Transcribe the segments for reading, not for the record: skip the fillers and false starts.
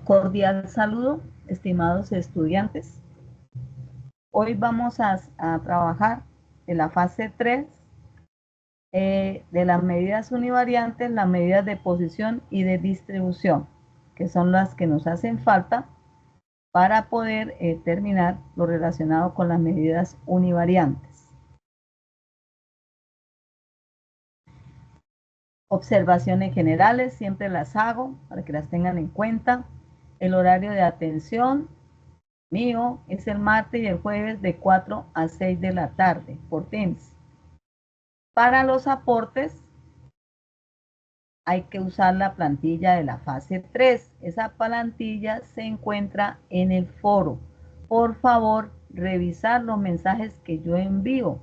Cordial saludo, estimados estudiantes. Hoy vamos a trabajar en la fase 3 de las medidas univariantes, las medidas de posición y de distribución, que son las que nos hacen falta para poder terminar lo relacionado con las medidas univariantes. Observaciones generales, siempre las hago para que las tengan en cuenta. El horario de atención mío es el martes y el jueves de 4 a 6 de la tarde por Teams. Para los aportes hay que usar la plantilla de la fase 3. Esa plantilla se encuentra en el foro. Por favor, revisar los mensajes que yo envío.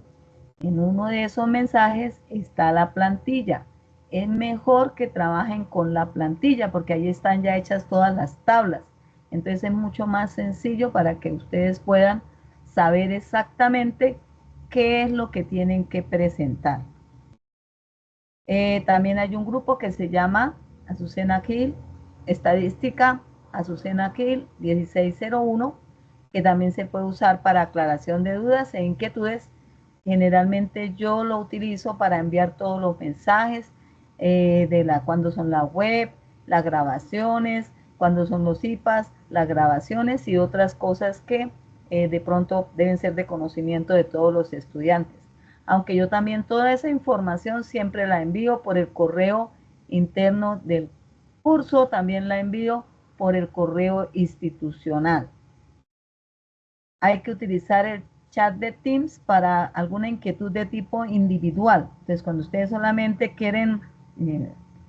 En uno de esos mensajes está la plantilla. Es mejor que trabajen con la plantilla porque ahí están ya hechas todas las tablas. Entonces es mucho más sencillo para que ustedes puedan saber exactamente qué es lo que tienen que presentar. También hay un grupo que se llama Azucena Gil, Estadística Azucena Gil 1601, que también se puede usar para aclaración de dudas e inquietudes. Generalmente yo lo utilizo para enviar todos los mensajes cuando son la web, las grabaciones, cuando son los IPAs, las grabaciones y otras cosas que de pronto deben ser de conocimiento de todos los estudiantes. Aunque yo también toda esa información siempre la envío por el correo interno del curso, también la envío por el correo institucional. Hay que utilizar el chat de Teams para alguna inquietud de tipo individual. Entonces, cuando ustedes solamente quieren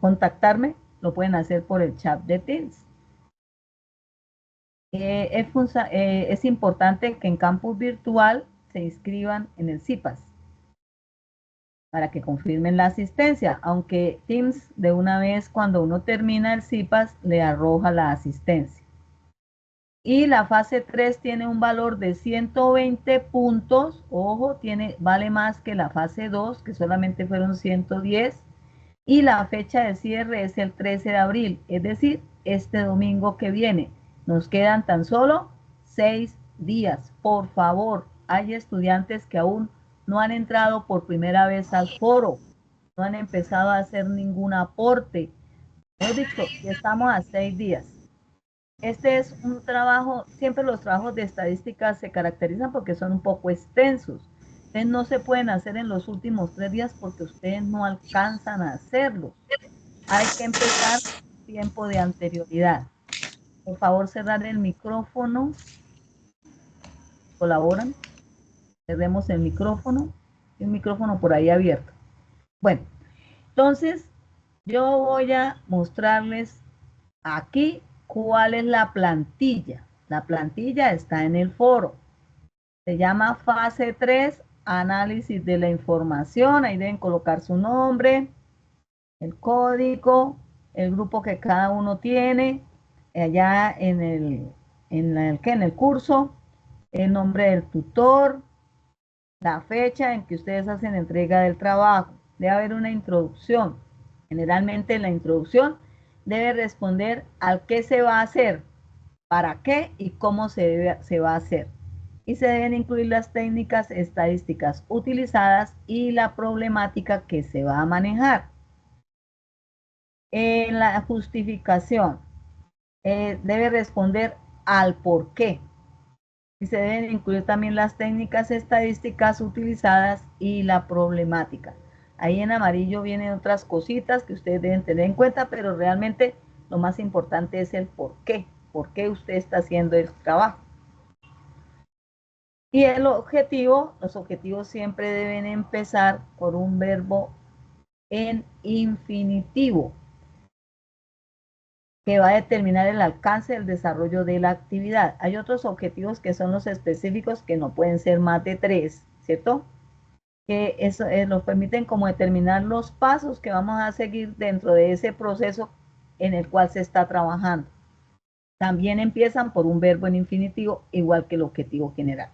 contactarme, lo pueden hacer por el chat de Teams. Es importante que en campus virtual se inscriban en el CIPAS para que confirmen la asistencia, aunque Teams de una vez cuando uno termina el CIPAS le arroja la asistencia. Y la fase 3 tiene un valor de 120 puntos, ojo, vale más que la fase 2, que solamente fueron 110, y la fecha de cierre es el 13 de abril, es decir, este domingo que viene. Nos quedan tan solo 6 días. Por favor, hay estudiantes que aún no han entrado por primera vez al foro, no han empezado a hacer ningún aporte. Hemos dicho, ya estamos a 6 días. Este es un trabajo, siempre los trabajos de estadística se caracterizan porque son un poco extensos. Entonces no se pueden hacer en los últimos 3 días porque ustedes no alcanzan a hacerlo. Hay que empezar tiempo de anterioridad. Por favor, cerrar el micrófono. ¿Colaboran? Cerremos el micrófono. Hay un micrófono por ahí abierto. Bueno, entonces yo voy a mostrarles aquí cuál es la plantilla. La plantilla está en el foro. Se llama fase 3, análisis de la información. Ahí deben colocar su nombre, el código, el grupo que cada uno tiene, allá en el curso, el nombre del tutor, la fecha en que ustedes hacen entrega del trabajo. Debe haber una introducción. Generalmente en la introducción debe responder al qué se va a hacer, para qué y cómo se va a hacer. Y se deben incluir las técnicas estadísticas utilizadas y la problemática que se va a manejar. En la justificación debe responder al por qué. Y se deben incluir también las técnicas estadísticas utilizadas y la problemática. Ahí en amarillo vienen otras cositas que ustedes deben tener en cuenta, pero realmente lo más importante es el por qué usted está haciendo el trabajo. Y el objetivo, los objetivos siempre deben empezar por un verbo en infinitivo, que va a determinar el alcance del desarrollo de la actividad. Hay otros objetivos que son los específicos que no pueden ser más de 3, ¿cierto? Que eso nos permiten como determinar los pasos que vamos a seguir dentro de ese proceso en el cual se está trabajando. También empiezan por un verbo en infinitivo, igual que el objetivo general.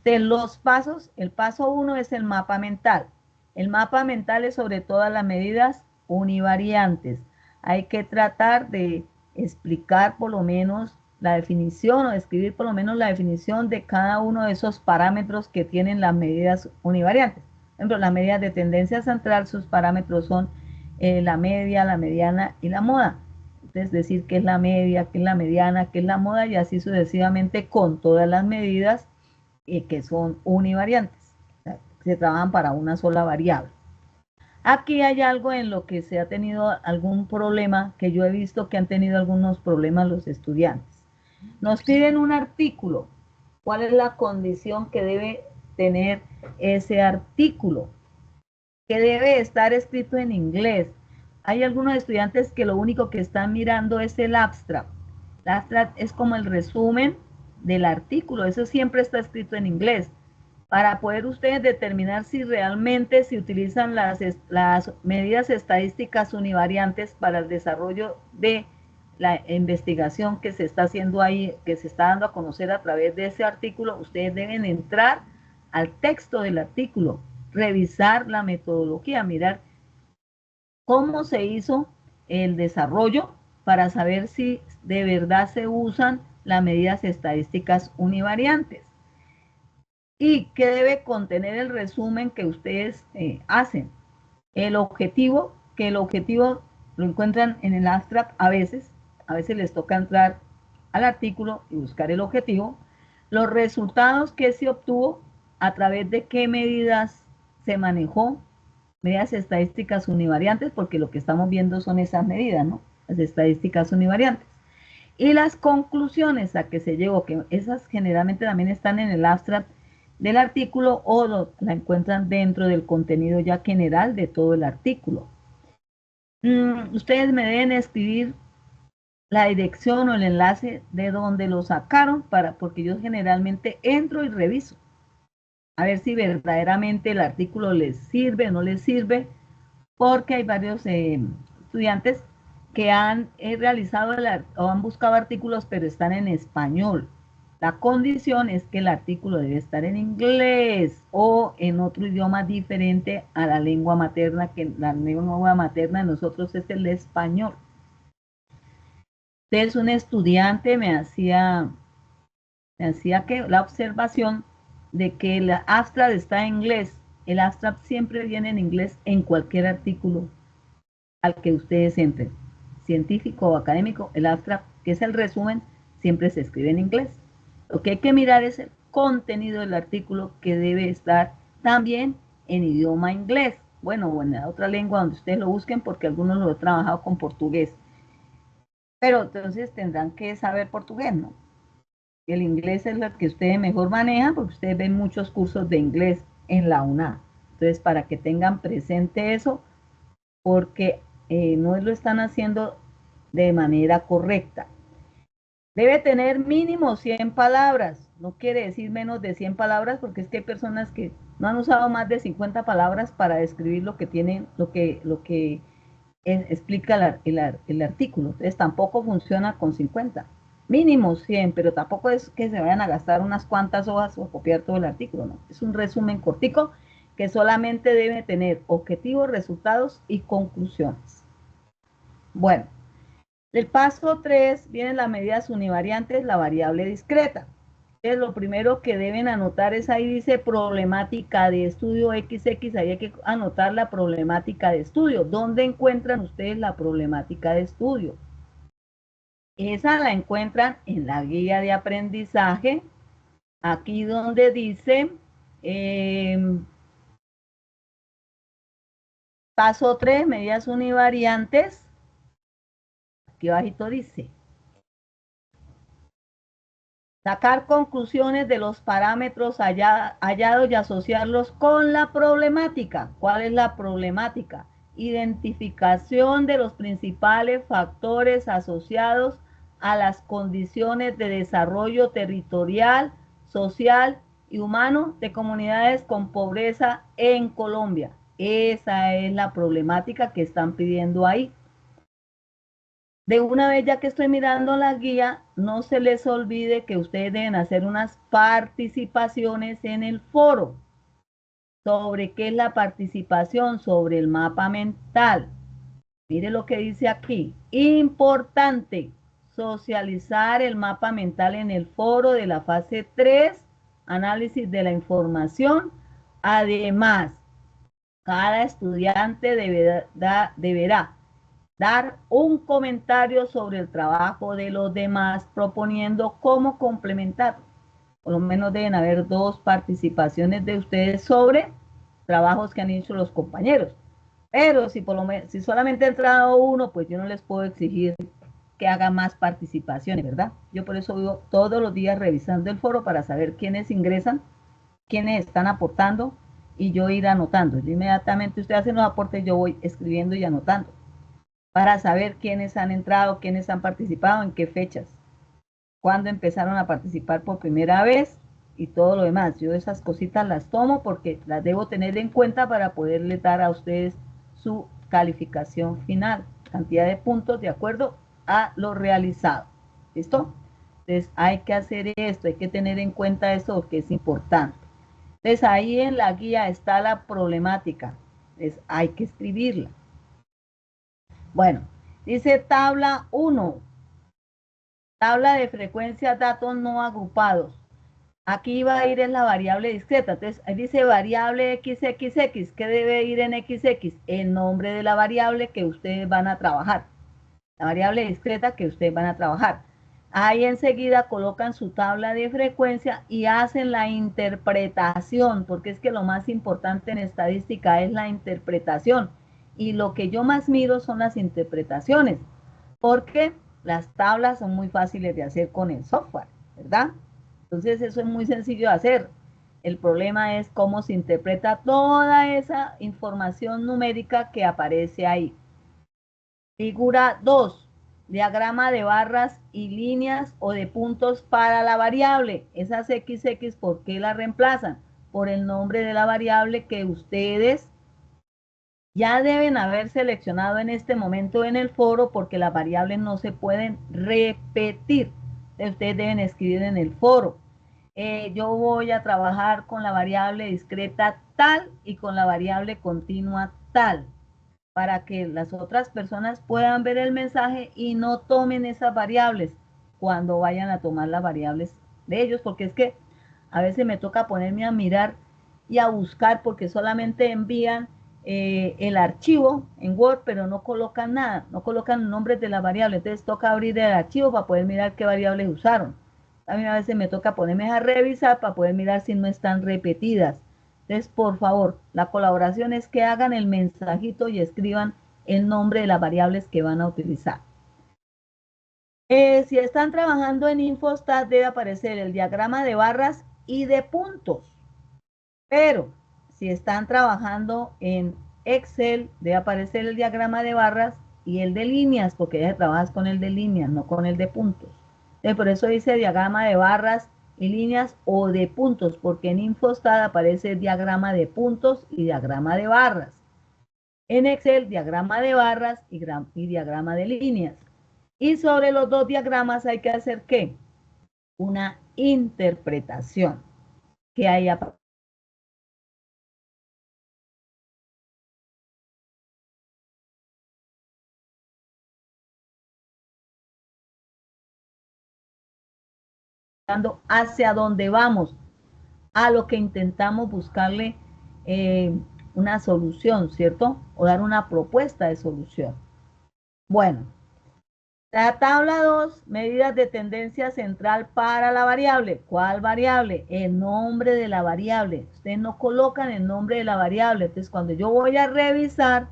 De los pasos, el paso 1 es el mapa mental. El mapa mental es sobre todas las medidas univariantes. Hay que tratar de explicar por lo menos la definición o describir por lo menos la definición de cada uno de esos parámetros que tienen las medidas univariantes. Por ejemplo, las medidas de tendencia central, sus parámetros son la media, la mediana y la moda. Es decir, qué es la media, qué es la mediana, qué es la moda, y así sucesivamente con todas las medidas que son univariantes. O sea, se trabajan para una sola variable. Aquí hay algo en lo que se ha tenido algún problema, que yo he visto que han tenido algunos problemas los estudiantes. Nos piden un artículo. ¿Cuál es la condición que debe tener ese artículo? Que debe estar escrito en inglés. Hay algunos estudiantes que lo único que están mirando es el abstract. El abstract es como el resumen del artículo. Eso siempre está escrito en inglés. Para poder ustedes determinar si realmente se utilizan las medidas estadísticas univariantes para el desarrollo de la investigación que se está haciendo ahí, que se está dando a conocer a través de ese artículo, ustedes deben entrar al texto del artículo, revisar la metodología, mirar cómo se hizo el desarrollo para saber si de verdad se usan las medidas estadísticas univariantes. ¿Y qué debe contener el resumen que ustedes hacen? El objetivo, que el objetivo lo encuentran en el abstract a veces les toca entrar al artículo y buscar el objetivo, los resultados que se obtuvo, a través de qué medidas se manejó, medidas estadísticas univariantes, porque lo que estamos viendo son esas medidas, ¿no? Las estadísticas univariantes. Y las conclusiones a que se llegó, que esas generalmente también están en el abstract del artículo o la encuentran dentro del contenido ya general de todo el artículo. Ustedes me deben escribir la dirección o el enlace de donde lo sacaron, porque yo generalmente entro y reviso a ver si verdaderamente el artículo les sirve o no les sirve, porque hay varios estudiantes que han realizado o han buscado artículos pero están en español. La condición es que el artículo debe estar en inglés o en otro idioma diferente a la lengua materna, que la lengua materna de nosotros es el español. Entonces un estudiante me hacía que la observación de que el abstract está en inglés. El abstract siempre viene en inglés en cualquier artículo al que ustedes entren, científico o académico. El abstract, que es el resumen, siempre se escribe en inglés. Lo que hay que mirar es el contenido del artículo, que debe estar también en idioma inglés, bueno, o en la otra lengua donde ustedes lo busquen, porque algunos lo han trabajado con portugués, pero entonces tendrán que saber portugués, ¿no? El inglés es lo que ustedes mejor manejan, porque ustedes ven muchos cursos de inglés en la UNA. Entonces, para que tengan presente eso, porque no lo están haciendo de manera correcta. Debe tener mínimo 100 palabras, no quiere decir menos de 100 palabras, porque es que hay personas que no han usado más de 50 palabras para describir lo que tienen, lo que explica el artículo. Entonces tampoco funciona con 50. Mínimo 100, pero tampoco es que se vayan a gastar unas cuantas hojas o copiar todo el artículo, no. Es un resumen cortico que solamente debe tener objetivos, resultados y conclusiones. Bueno, del paso 3 vienen las medidas univariantes, la variable discreta. Entonces, lo primero que deben anotar es, ahí dice problemática de estudio XX, ahí hay que anotar la problemática de estudio. ¿Dónde encuentran ustedes la problemática de estudio? Esa la encuentran en la guía de aprendizaje, aquí donde dice paso 3, medidas univariantes. Aquí abajito dice sacar conclusiones de los parámetros hallados y asociarlos con la problemática. ¿Cuál es la problemática? Identificación de los principales factores asociados a las condiciones de desarrollo territorial, social y humano de comunidades con pobreza en Colombia. Esa es la problemática que están pidiendo ahí. De una vez, ya que estoy mirando la guía, no se les olvide que ustedes deben hacer unas participaciones en el foro. ¿Sobre qué es la participación? Sobre el mapa mental. Mire lo que dice aquí. Importante. socializar el mapa mental en el foro de la fase 3, análisis de la información. Además, cada estudiante deberá dar un comentario sobre el trabajo de los demás, proponiendo cómo complementar. Por lo menos deben haber 2 participaciones de ustedes sobre trabajos que han hecho los compañeros. Pero si solamente ha entrado uno, pues yo no les puedo exigir que haga más participaciones, ¿verdad? Yo por eso vivo todos los días revisando el foro para saber quiénes ingresan, quiénes están aportando y yo ir anotando. Yo inmediatamente usted hace los aportes, yo voy escribiendo y anotando para saber quiénes han entrado, quiénes han participado, en qué fechas, cuándo empezaron a participar por primera vez y todo lo demás. Yo esas cositas las tomo porque las debo tener en cuenta para poderles dar a ustedes su calificación final, cantidad de puntos de acuerdo a lo realizado. ¿Listo? Entonces hay que hacer esto, hay que tener en cuenta esto porque es importante. Entonces ahí en la guía está la problemática, hay que escribirla. Bueno, dice tabla 1, tabla de frecuencia datos no agrupados. Aquí va a ir en la variable discreta. Entonces, ahí dice variable XXX. ¿Qué debe ir en XX? El nombre de la variable que ustedes van a trabajar. La variable discreta que ustedes van a trabajar. Ahí enseguida colocan su tabla de frecuencia y hacen la interpretación, porque es que lo más importante en estadística es la interpretación. Y lo que yo más miro son las interpretaciones, porque las tablas son muy fáciles de hacer con el software, ¿verdad? Entonces eso es muy sencillo de hacer. El problema es cómo se interpreta toda esa información numérica que aparece ahí. Figura 2. Diagrama de barras y líneas o de puntos para la variable. Esas XX, ¿por qué la reemplazan? Por el nombre de la variable que ustedes ya deben haber seleccionado en este momento en el foro, porque las variables no se pueden repetir. Ustedes deben escribir en el foro. Yo voy a trabajar con la variable discreta tal y con la variable continua tal, para que las otras personas puedan ver el mensaje y no tomen esas variables cuando vayan a tomar las variables de ellos, porque es que a veces me toca ponerme a mirar y a buscar porque solamente envían el archivo en Word, pero no colocan nada, no colocan nombres de las variables. Entonces toca abrir el archivo para poder mirar qué variables usaron. A mí a veces me toca ponerme a revisar para poder mirar si no están repetidas. Entonces, por favor, la colaboración es que hagan el mensajito y escriban el nombre de las variables que van a utilizar. Si están trabajando en Infostat, debe aparecer el diagrama de barras y de puntos. Pero si están trabajando en Excel, debe aparecer el diagrama de barras y el de líneas, porque ya trabajas con el de líneas, no con el de puntos. Entonces, por eso dice diagrama de barras y líneas o de puntos, porque en Infostat aparece diagrama de puntos y diagrama de barras. En Excel, diagrama de barras y diagrama de líneas. Y sobre los 2 diagramas hay que hacer ¿qué? Una interpretación que haya hacia dónde vamos, a lo que intentamos buscarle una solución, ¿cierto? O dar una propuesta de solución. Bueno, la tabla 2, medidas de tendencia central para la variable. ¿Cuál variable? El nombre de la variable. Ustedes no colocan el nombre de la variable. Entonces, cuando yo voy a revisar,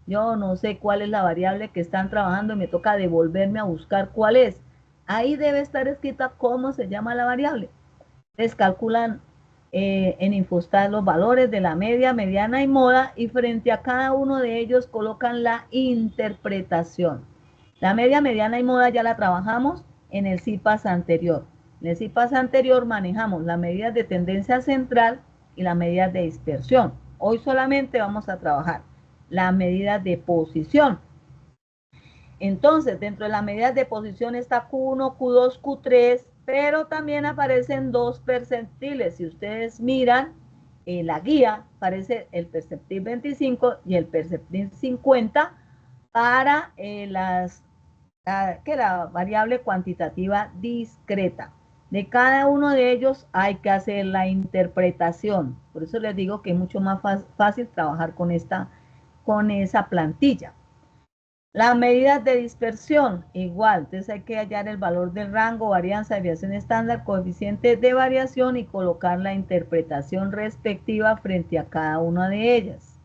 yo no sé cuál es la variable que están trabajando y me toca devolverme a buscar cuál es. Ahí debe estar escrita cómo se llama la variable. Entonces, calculan en Infostat los valores de la media, mediana y moda, y frente a cada uno de ellos colocan la interpretación. La media, mediana y moda ya la trabajamos en el CIPAS anterior. En el CIPAS anterior manejamos las medidas de tendencia central y las medidas de dispersión. Hoy solamente vamos a trabajar las medidas de posición. Entonces, dentro de las medidas de posición está Q1, Q2, Q3, pero también aparecen 2 percentiles. Si ustedes miran en la guía, aparece el percentil 25 y el percentil 50 para las la variable cuantitativa discreta. De cada uno de ellos hay que hacer la interpretación. Por eso les digo que es mucho más fácil trabajar con esa plantilla. Las medidas de dispersión, igual, entonces hay que hallar el valor del rango, varianza, desviación estándar, coeficiente de variación y colocar la interpretación respectiva frente a cada una de ellas.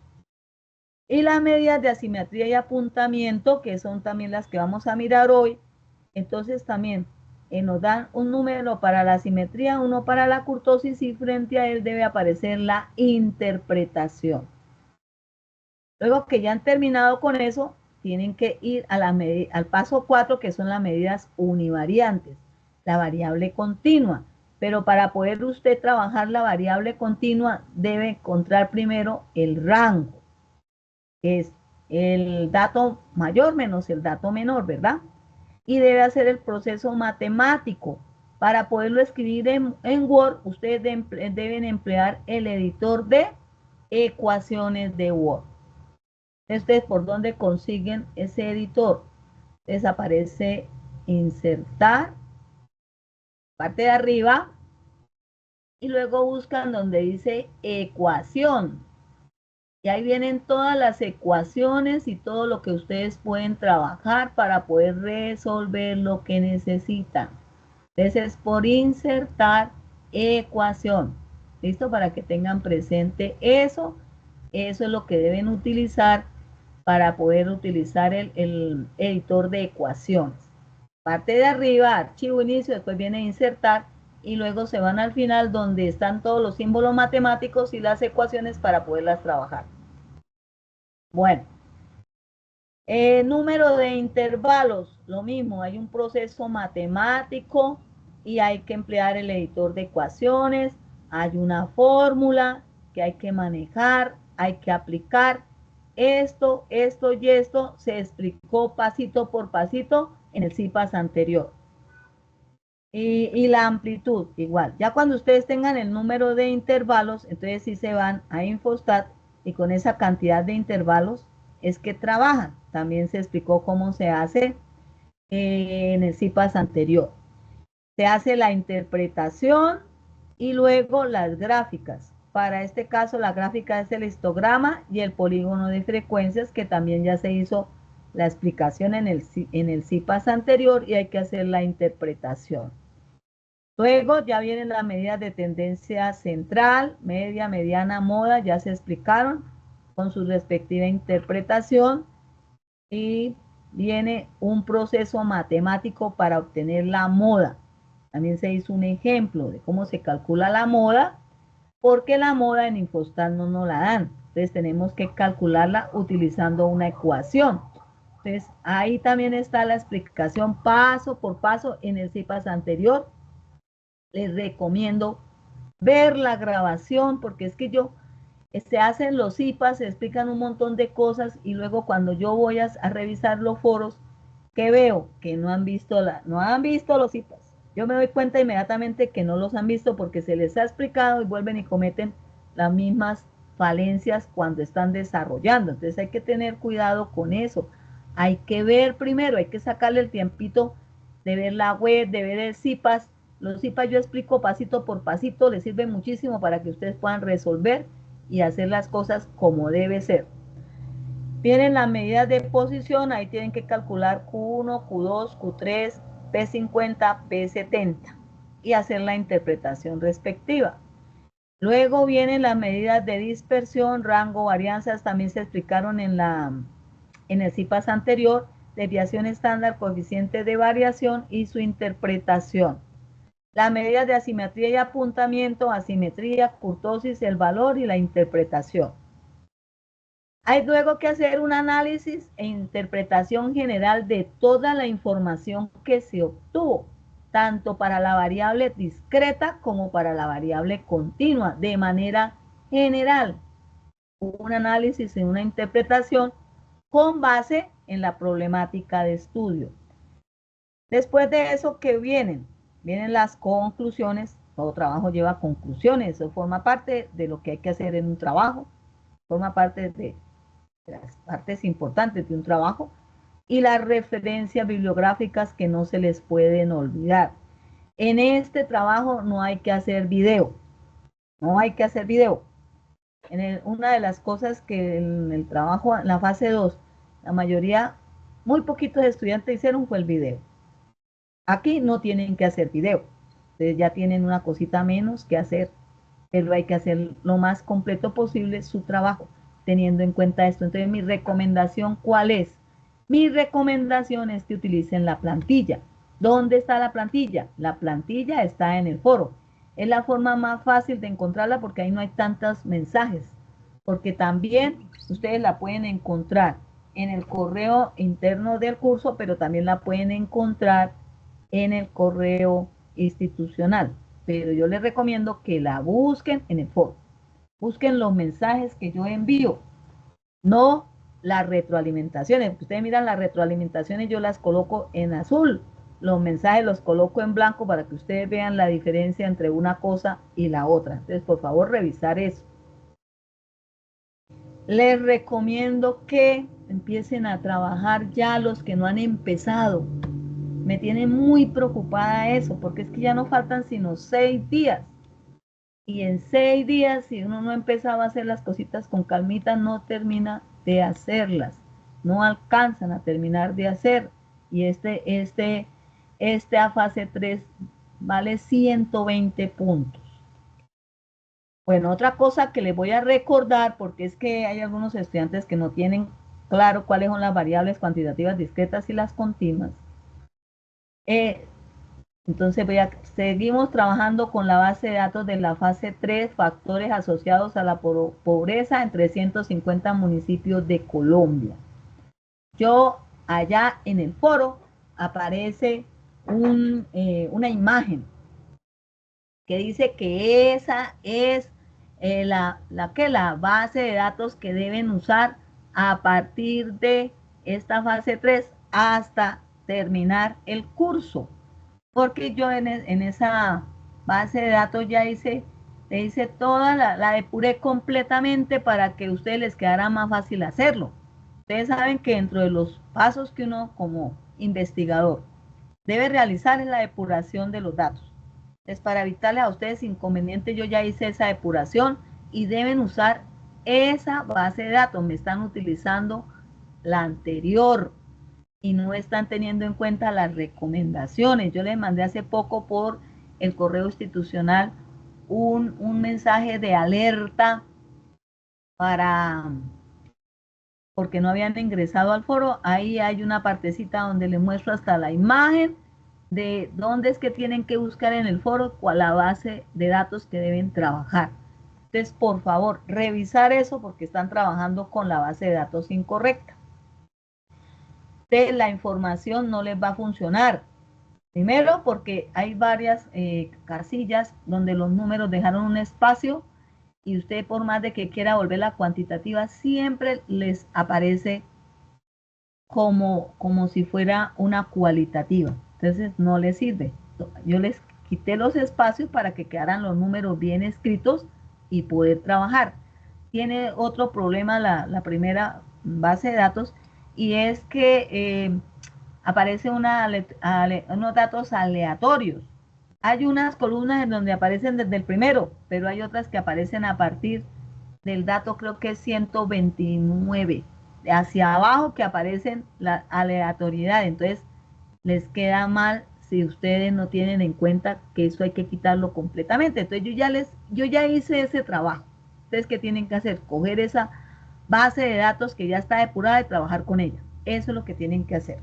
Y las medidas de asimetría y apuntamiento, que son también las que vamos a mirar hoy, entonces también nos dan un número para la asimetría, uno para la kurtosis y frente a él debe aparecer la interpretación. Luego que ya han terminado con eso, tienen que ir al paso 4, que son las medidas univariantes, la variable continua. Pero para poder usted trabajar la variable continua, debe encontrar primero el rango, que es el dato mayor menos el dato menor, ¿verdad? Y debe hacer el proceso matemático. Para poderlo escribir en Word, ustedes deben emplear el editor de ecuaciones de Word. Ustedes por dónde consiguen ese editor. Desaparece insertar, parte de arriba, y luego buscan donde dice ecuación. Y ahí vienen todas las ecuaciones y todo lo que ustedes pueden trabajar para poder resolver lo que necesitan. Entonces es por insertar ecuación. ¿Listo? Para que tengan presente eso. Eso es lo que deben utilizar para poder utilizar el editor de ecuaciones. Parte de arriba, archivo inicio, después viene insertar y luego se van al final donde están todos los símbolos matemáticos y las ecuaciones para poderlas trabajar. Bueno, número de intervalos, lo mismo, hay un proceso matemático y hay que emplear el editor de ecuaciones, hay una fórmula que hay que manejar, hay que aplicar. Esto y esto se explicó pasito por pasito en el CIPAS anterior. Y la amplitud, igual. Ya cuando ustedes tengan el número de intervalos, entonces sí se van a Infostat y con esa cantidad de intervalos es que trabajan. También se explicó cómo se hace en el CIPAS anterior. Se hace la interpretación y luego las gráficas. Para este caso, la gráfica es el histograma y el polígono de frecuencias, que también ya se hizo la explicación en el CIPAS anterior y hay que hacer la interpretación. Luego ya vienen las medidas de tendencia central, media, mediana, moda, ya se explicaron con su respectiva interpretación y viene un proceso matemático para obtener la moda. También se hizo un ejemplo de cómo se calcula la moda, porque la moda en Infostat no nos la dan. Entonces tenemos que calcularla utilizando una ecuación. Entonces ahí también está la explicación paso por paso en el CIPAS anterior. Les recomiendo ver la grabación porque es que se hacen los CIPAS, se explican un montón de cosas y luego cuando yo voy a revisar los foros, ¿qué veo? Que no han visto los CIPAS. Yo me doy cuenta inmediatamente que no los han visto porque se les ha explicado y vuelven y cometen las mismas falencias cuando están desarrollando. Entonces hay que tener cuidado con eso. Hay que ver primero, hay que sacarle el tiempito de ver la web, de ver el CIPAS. Los CIPAS yo explico pasito por pasito, les sirve muchísimo para que ustedes puedan resolver y hacer las cosas como debe ser. Vienen las medidas de posición, ahí tienen que calcular Q1, Q2, Q3, P50, P70 y hacer la interpretación respectiva. Luego vienen las medidas de dispersión, rango, varianzas, también se explicaron en el CIPAS anterior, desviación estándar, coeficiente de variación y su interpretación. Las medidas de asimetría y apuntamiento, asimetría, kurtosis, el valor y la interpretación. Hay luego que hacer un análisis e interpretación general de toda la información que se obtuvo, tanto para la variable discreta como para la variable continua, de manera general. Un análisis y una interpretación con base en la problemática de estudio. Después de eso, ¿qué vienen? Vienen las conclusiones. Todo trabajo lleva conclusiones. Eso forma parte de lo que hay que hacer en un trabajo. Forma parte de las partes importantes de un trabajo. y las referencias bibliográficas que no se les pueden olvidar. En este trabajo no hay que hacer video, no hay que hacer video. Una de las cosas que en el trabajo, en la fase 2, la mayoría, muy poquitos estudiantes hicieron fue el video. Aquí no tienen que hacer video, ustedes ya tienen una cosita menos que hacer, pero hay que hacer lo más completo posible su trabajo, teniendo en cuenta esto. Entonces, mi recomendación, ¿cuál es? Mi recomendación es que utilicen la plantilla. ¿Dónde está la plantilla? La plantilla está en el foro. Es la forma más fácil de encontrarla porque ahí no hay tantos mensajes. Porque también ustedes la pueden encontrar en el correo interno del curso, pero también la pueden encontrar en el correo institucional. Pero yo les recomiendo que la busquen en el foro. Busquen los mensajes que yo envío, no las retroalimentaciones. Ustedes miran las retroalimentaciones, yo las coloco en azul. Los mensajes los coloco en blanco para que ustedes vean la diferencia entre una cosa y la otra. Entonces, por favor, revisar eso. Les recomiendo que empiecen a trabajar ya los que no han empezado. Me tiene muy preocupada eso, porque es que ya no faltan sino 6 días. Y en 6 días, si uno no empezaba a hacer las cositas con calmita, no termina de hacerlas. No alcanzan a terminar de hacer. Y a fase 3 vale 120 puntos. Bueno, otra cosa que les voy a recordar, porque es que hay algunos estudiantes que no tienen claro cuáles son las variables cuantitativas discretas y las continuas. Entonces seguimos trabajando con la base de datos de la fase 3, factores asociados a la pobreza en 350 municipios de Colombia. Yo allá en el foro aparece una imagen que dice que esa es la base de datos que deben usar a partir de esta fase 3 hasta terminar el curso. Porque yo en esa base de datos ya le hice toda, la depuré completamente para que a ustedes les quedara más fácil hacerlo. Ustedes saben que dentro de los pasos que uno como investigador debe realizar es la depuración de los datos. Entonces, para evitarles a ustedes inconvenientes, yo ya hice esa depuración y deben usar esa base de datos. Me están utilizando la anterior y no están teniendo en cuenta las recomendaciones. Yo les mandé hace poco por el correo institucional un mensaje de alerta porque no habían ingresado al foro. Ahí hay una partecita donde les muestro hasta la imagen de dónde es que tienen que buscar en el foro cuál la base de datos que deben trabajar. Entonces, por favor, revisar eso porque están trabajando con la base de datos incorrecta. La información no les va a funcionar. Primero, porque hay varias casillas donde los números dejaron un espacio y usted, por más de que quiera volverla cuantitativa, siempre les aparece como si fuera una cualitativa. Entonces, no les sirve. Yo les quité los espacios para que quedaran los números bien escritos y poder trabajar. Tiene otro problema la primera base de datos y es que aparece unos datos aleatorios. Hay unas columnas en donde aparecen desde el primero, pero hay otras que aparecen a partir del dato, creo que es 129, hacia abajo que aparecen la aleatoriedad. Entonces, les queda mal si ustedes no tienen en cuenta que eso hay que quitarlo completamente. Entonces, yo ya hice ese trabajo. Ustedes, ¿qué tienen que hacer? Coger esa base de datos que ya está depurada y trabajar con ella. Eso es lo que tienen que hacer.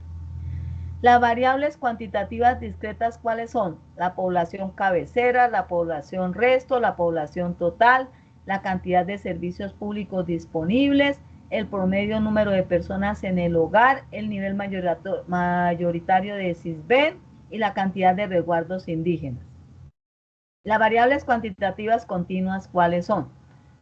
Las variables cuantitativas discretas, ¿cuáles son? La población cabecera, la población resto, la población total, la cantidad de servicios públicos disponibles, el promedio número de personas en el hogar, el nivel mayoritario de SISBEN y la cantidad de resguardos indígenas. Las variables cuantitativas continuas, ¿cuáles son?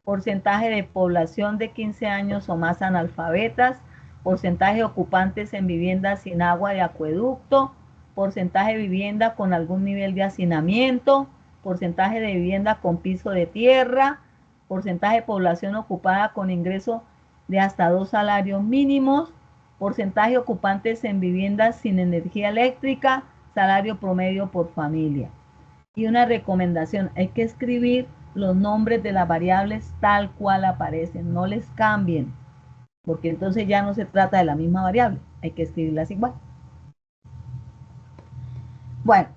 Porcentaje de población de 15 años o más analfabetas, porcentaje de ocupantes en viviendas sin agua de acueducto, porcentaje de vivienda con algún nivel de hacinamiento, porcentaje de vivienda con piso de tierra, porcentaje de población ocupada con ingreso de hasta 2 salarios mínimos, porcentaje de ocupantes en viviendas sin energía eléctrica, salario promedio por familia. Y una recomendación, hay que escribir los nombres de las variables tal cual aparecen, no les cambien, porque entonces ya no se trata de la misma variable, hay que escribirlas igual. Bueno,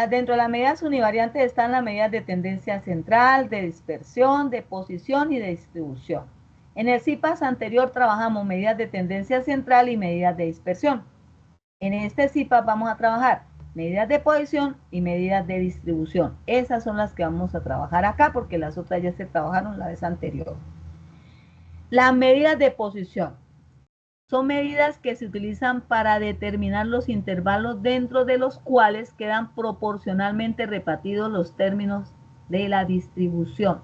dentro de las medidas univariantes están las medidas de tendencia central, de dispersión, de posición y de distribución. En el CIPAS anterior trabajamos medidas de tendencia central y medidas de dispersión. En este CIPAS vamos a trabajar medidas de posición y medidas de distribución. Esas son las que vamos a trabajar acá porque las otras ya se trabajaron la vez anterior. Las medidas de posición son medidas que se utilizan para determinar los intervalos dentro de los cuales quedan proporcionalmente repartidos los términos de la distribución.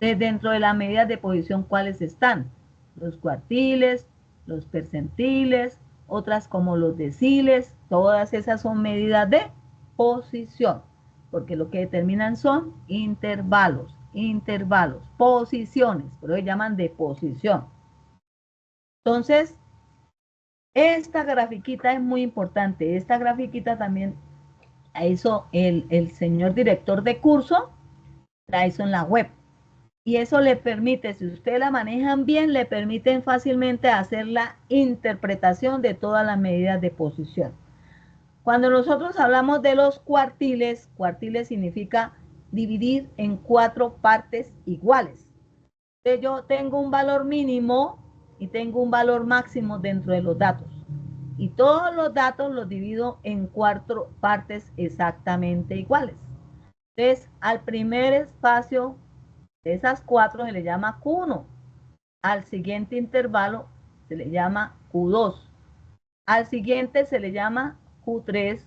Entonces, dentro de las medidas de posición, ¿cuáles están? Los cuartiles, los percentiles, otras como los deciles, todas esas son medidas de posición, porque lo que determinan son intervalos, posiciones, pero se llaman de posición. Entonces, esta grafiquita es muy importante. Esta grafiquita también la hizo el señor director de curso, la hizo en la web. Y eso le permite, si ustedes la manejan bien, le permiten fácilmente hacer la interpretación de todas las medidas de posición. Cuando nosotros hablamos de los cuartiles, cuartiles significa dividir en 4 partes iguales. Entonces yo tengo un valor mínimo y tengo un valor máximo dentro de los datos. Y todos los datos los divido en 4 partes exactamente iguales. Entonces, al primer espacio de esas 4 se le llama Q1. Al siguiente intervalo se le llama Q2. Al siguiente se le llama Q3.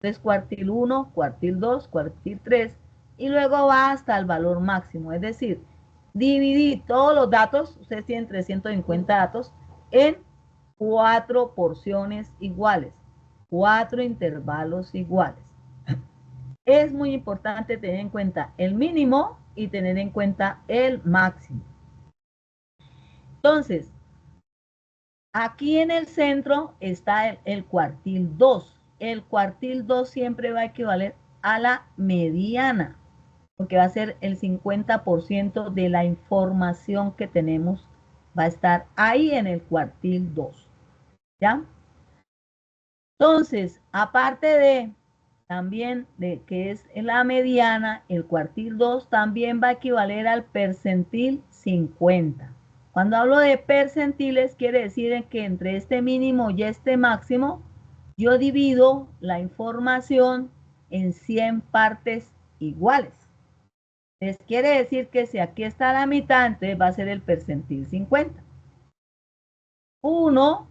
Entonces, cuartil 1, cuartil 2, cuartil 3. Y luego va hasta el valor máximo. Es decir, dividí todos los datos, ustedes tienen 350 datos, en 4 porciones iguales, 4 intervalos iguales. Es muy importante tener en cuenta el mínimo y tener en cuenta el máximo. Entonces, aquí en el centro está el cuartil 2. El cuartil 2 siempre va a equivaler a la mediana, porque va a ser el 50% de la información que tenemos, va a estar ahí en el cuartil 2. ¿Ya? Entonces, aparte de también de que es la mediana, el cuartil 2 también va a equivaler al percentil 50. Cuando hablo de percentiles, quiere decir que entre este mínimo y este máximo, yo divido la información en 100 partes iguales. Entonces, quiere decir que si aquí está la mitad, entonces va a ser el percentil 50. 1,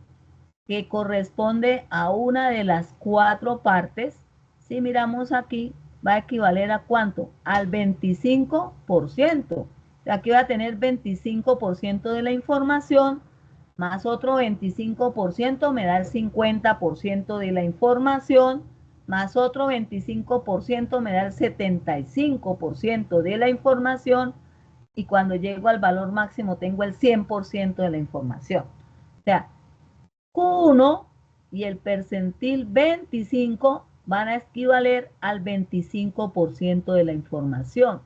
que corresponde a una de las 4 partes, si miramos aquí, va a equivaler a ¿cuánto? Al 25%. Aquí va a tener 25% de la información, más otro 25% me da el 50% de la información, más otro 25% me da el 75% de la información, y cuando llego al valor máximo tengo el 100% de la información. O sea, Q1 y el percentil 25 van a equivaler al 25% de la información.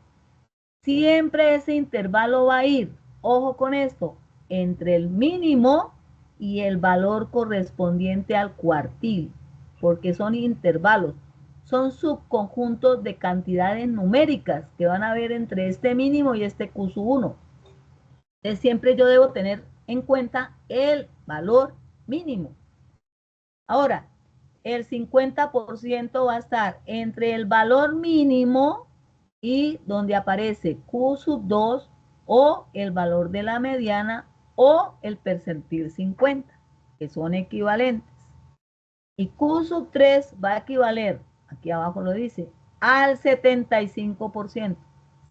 Siempre ese intervalo va a ir, ojo con esto, entre el mínimo y el valor correspondiente al cuartil, porque son intervalos, son subconjuntos de cantidades numéricas que van a haber entre este mínimo y este Q1. Entonces siempre yo debo tener en cuenta el valor mínimo. Ahora, el 50% va a estar entre el valor mínimo y donde aparece Q2 o el valor de la mediana o el percentil 50, que son equivalentes. Y Q3 va a equivaler, aquí abajo lo dice, al 75%.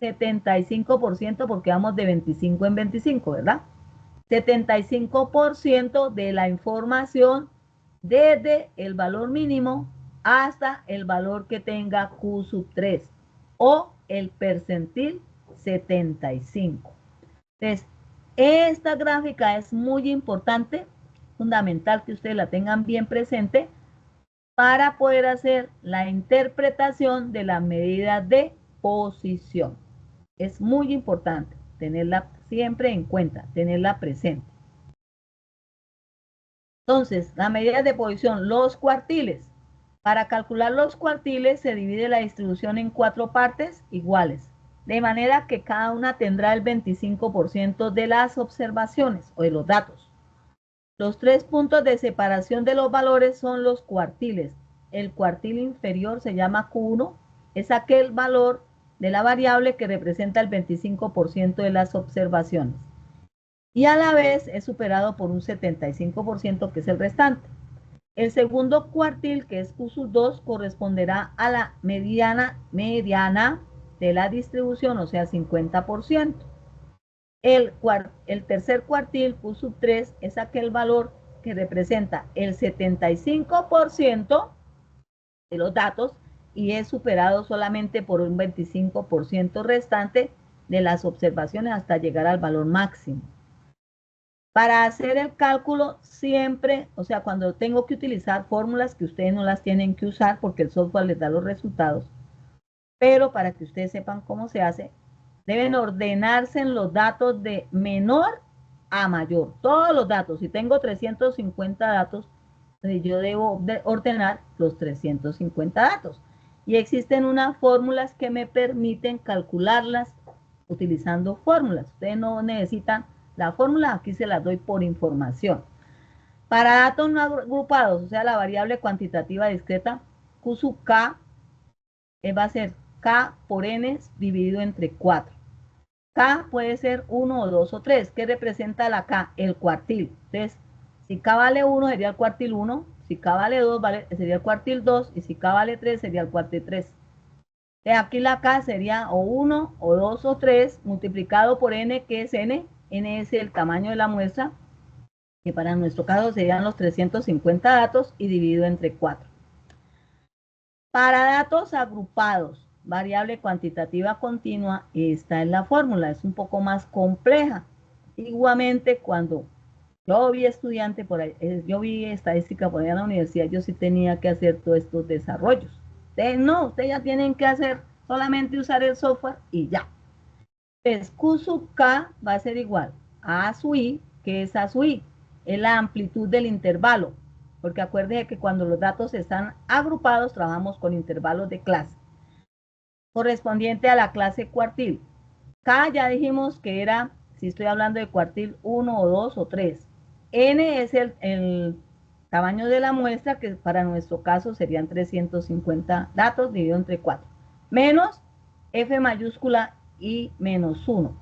75% porque vamos de 25 en 25, ¿verdad? 75% de la información desde el valor mínimo hasta el valor que tenga Q3 o el percentil 75. Entonces, esta gráfica es muy importante fundamental que ustedes la tengan bien presente para poder hacer la interpretación de la medida de posición. Es muy importante tenerla siempre en cuenta, tenerla presente. Entonces, la medida de posición, los cuartiles. Para calcular los cuartiles se divide la distribución en 4 partes iguales, de manera que cada una tendrá el 25% de las observaciones o de los datos. Los 3 puntos de separación de los valores son los cuartiles. El cuartil inferior se llama Q1, es aquel valor de la variable que representa el 25% de las observaciones. Y a la vez es superado por un 75% que es el restante. El segundo cuartil, que es Q2, corresponderá a la mediana de la distribución, o sea, 50%. El tercer cuartil, Q3, es aquel valor que representa el 75% de los datos y es superado solamente por un 25% restante de las observaciones hasta llegar al valor máximo. Para hacer el cálculo siempre, o sea, cuando tengo que utilizar fórmulas que ustedes no las tienen que usar porque el software les da los resultados, pero para que ustedes sepan cómo se hace, deben ordenarse en los datos de menor a mayor. Todos los datos, si tengo 350 datos, yo debo ordenar los 350 datos. Y existen unas fórmulas que me permiten calcularlas utilizando fórmulas. Ustedes no necesitan la fórmula, aquí se las doy por información. Para datos no agrupados, o sea, la variable cuantitativa discreta, Q sub K va a ser K por N dividido entre 4. K puede ser 1 o 2 o 3. ¿Qué representa la K? El cuartil. Entonces, si K vale 1 sería el cuartil 1, si K vale 2 sería el cuartil 2 y si K vale 3 sería el cuartil 3. Aquí la K sería o 1 o 2 o 3 multiplicado por N, que es N. N es el tamaño de la muestra, que para nuestro caso serían los 350 datos y dividido entre 4. Para datos agrupados, variable cuantitativa continua, esta es la fórmula, es un poco más compleja. Igualmente, cuando yo vi estudiante por ahí, yo vi estadística por allá en la universidad, yo sí tenía que hacer todos estos desarrollos. Ustedes no, ustedes ya tienen que hacer solamente usar el software y ya. Entonces, Q sub K va a ser igual a sub I, que es A sub I, es la amplitud del intervalo, porque acuérdense que cuando los datos están agrupados, trabajamos con intervalos de clase, correspondiente a la clase cuartil. K ya dijimos que era, si estoy hablando de cuartil, 1 o 2 o 3. N es el tamaño de la muestra, que para nuestro caso serían 350 datos dividido entre 4, menos F mayúscula I menos 1.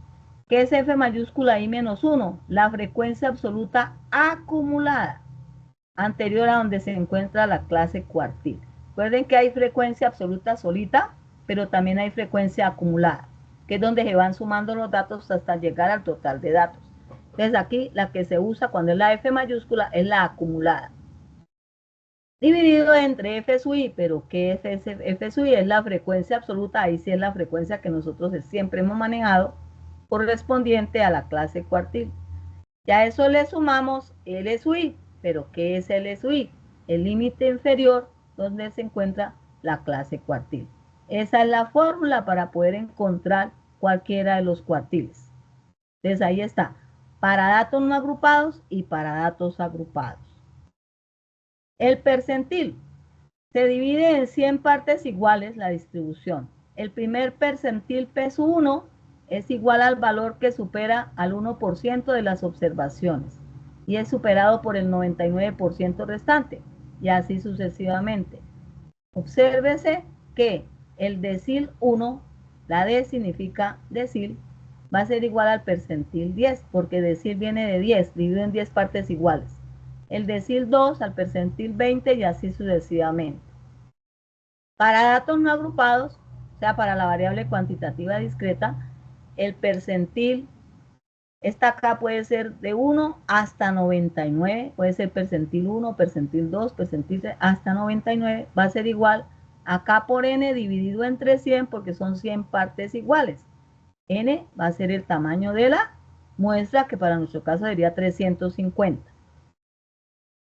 ¿Qué es F mayúscula I menos 1? La frecuencia absoluta acumulada anterior a donde se encuentra la clase cuartil. Recuerden que hay frecuencia absoluta solita, pero también hay frecuencia acumulada, que es donde se van sumando los datos hasta llegar al total de datos. Entonces aquí la que se usa cuando es la F mayúscula es la acumulada. Dividido entre F sub I, pero ¿qué es F sub I? Es la frecuencia absoluta, ahí sí es la frecuencia que nosotros siempre hemos manejado, correspondiente a la clase cuartil. Ya a eso le sumamos L sub I, pero ¿qué es L sub I? El límite inferior donde se encuentra la clase cuartil. Esa es la fórmula para poder encontrar cualquiera de los cuartiles. Entonces ahí está, para datos no agrupados y para datos agrupados. El percentil. Se divide en 100 partes iguales la distribución. El primer percentil P1 es igual al valor que supera al 1% de las observaciones y es superado por el 99% restante y así sucesivamente. Obsérvese que el decil 1, la D significa decil, va a ser igual al percentil 10 porque decil viene de 10, dividido en 10 partes iguales. El decil 2 al percentil 20 y así sucesivamente. Para datos no agrupados, o sea, para la variable cuantitativa discreta, el percentil, esta acá puede ser de 1 hasta 99, puede ser percentil 1, percentil 2, percentil 3, hasta 99, va a ser igual a K por N dividido entre 100 porque son 100 partes iguales. N va a ser el tamaño de la muestra, que para nuestro caso sería 350.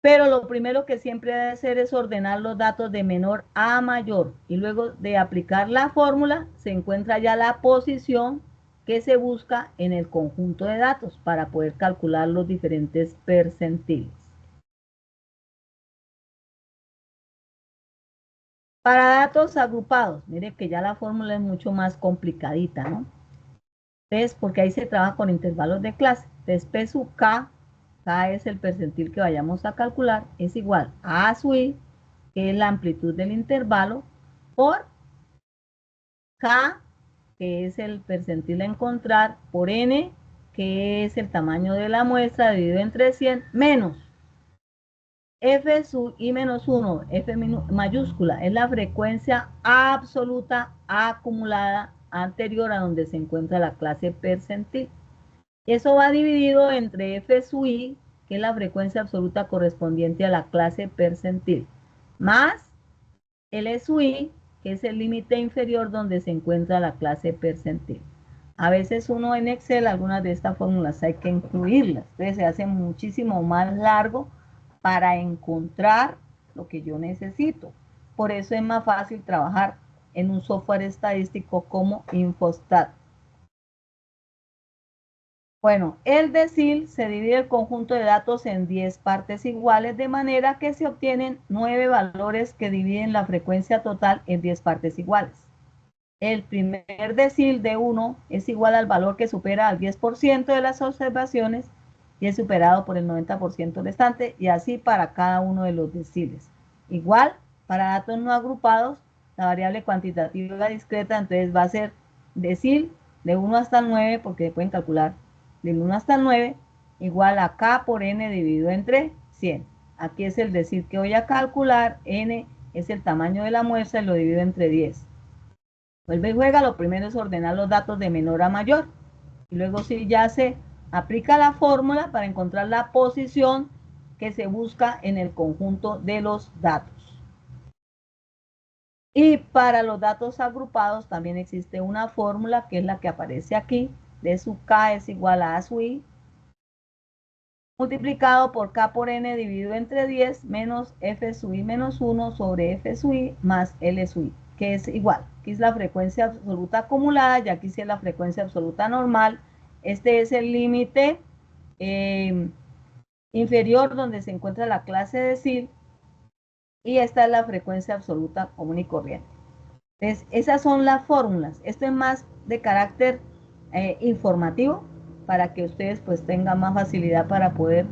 Pero lo primero que siempre debe hacer es ordenar los datos de menor a mayor. Y luego de aplicar la fórmula, se encuentra ya la posición que se busca en el conjunto de datos para poder calcular los diferentes percentiles. Para datos agrupados, mire que ya la fórmula es mucho más complicadita, ¿no? Entonces, porque ahí se trabaja con intervalos de clase. Entonces, P sub K, K es el percentil que vayamos a calcular, es igual a sub I, que es la amplitud del intervalo, por K, que es el percentil a encontrar, por N, que es el tamaño de la muestra dividido entre 100, menos F sub I menos 1, F mayúscula, es la frecuencia absoluta acumulada anterior a donde se encuentra la clase percentil. Eso va dividido entre F sub I, que es la frecuencia absoluta correspondiente a la clase percentil, más el sub I, que es el límite inferior donde se encuentra la clase percentil. A veces uno en Excel, algunas de estas fórmulas hay que incluirlas, entonces se hace muchísimo más largo para encontrar lo que yo necesito. Por eso es más fácil trabajar en un software estadístico como Infostat. Bueno, el decil se divide el conjunto de datos en 10 partes iguales, de manera que se obtienen 9 valores que dividen la frecuencia total en 10 partes iguales. El primer decil de 1 es igual al valor que supera al 10% de las observaciones y es superado por el 90% restante, y así para cada uno de los deciles. Igual, para datos no agrupados, la variable cuantitativa discreta entonces va a ser decil de 1 hasta el 9, porque se pueden calcular del 1 hasta el 9, igual a K por N dividido entre 100. Aquí es el decil que voy a calcular, N es el tamaño de la muestra y lo divido entre 10. Vuelve y juega, lo primero es ordenar los datos de menor a mayor. Y luego sí ya se aplica la fórmula para encontrar la posición que se busca en el conjunto de los datos. Y para los datos agrupados también existe una fórmula que es la que aparece aquí. D sub K es igual a sub I multiplicado por K por N dividido entre 10 menos F sub I menos 1 sobre F sub I más L sub I, que es igual. Aquí es la frecuencia absoluta acumulada y aquí sí es la frecuencia absoluta normal. Este es el límite inferior donde se encuentra la clase decil y esta es la frecuencia absoluta común y corriente. Entonces, esas son las fórmulas. Esto es más de carácter informativo para que ustedes pues tengan más facilidad para poder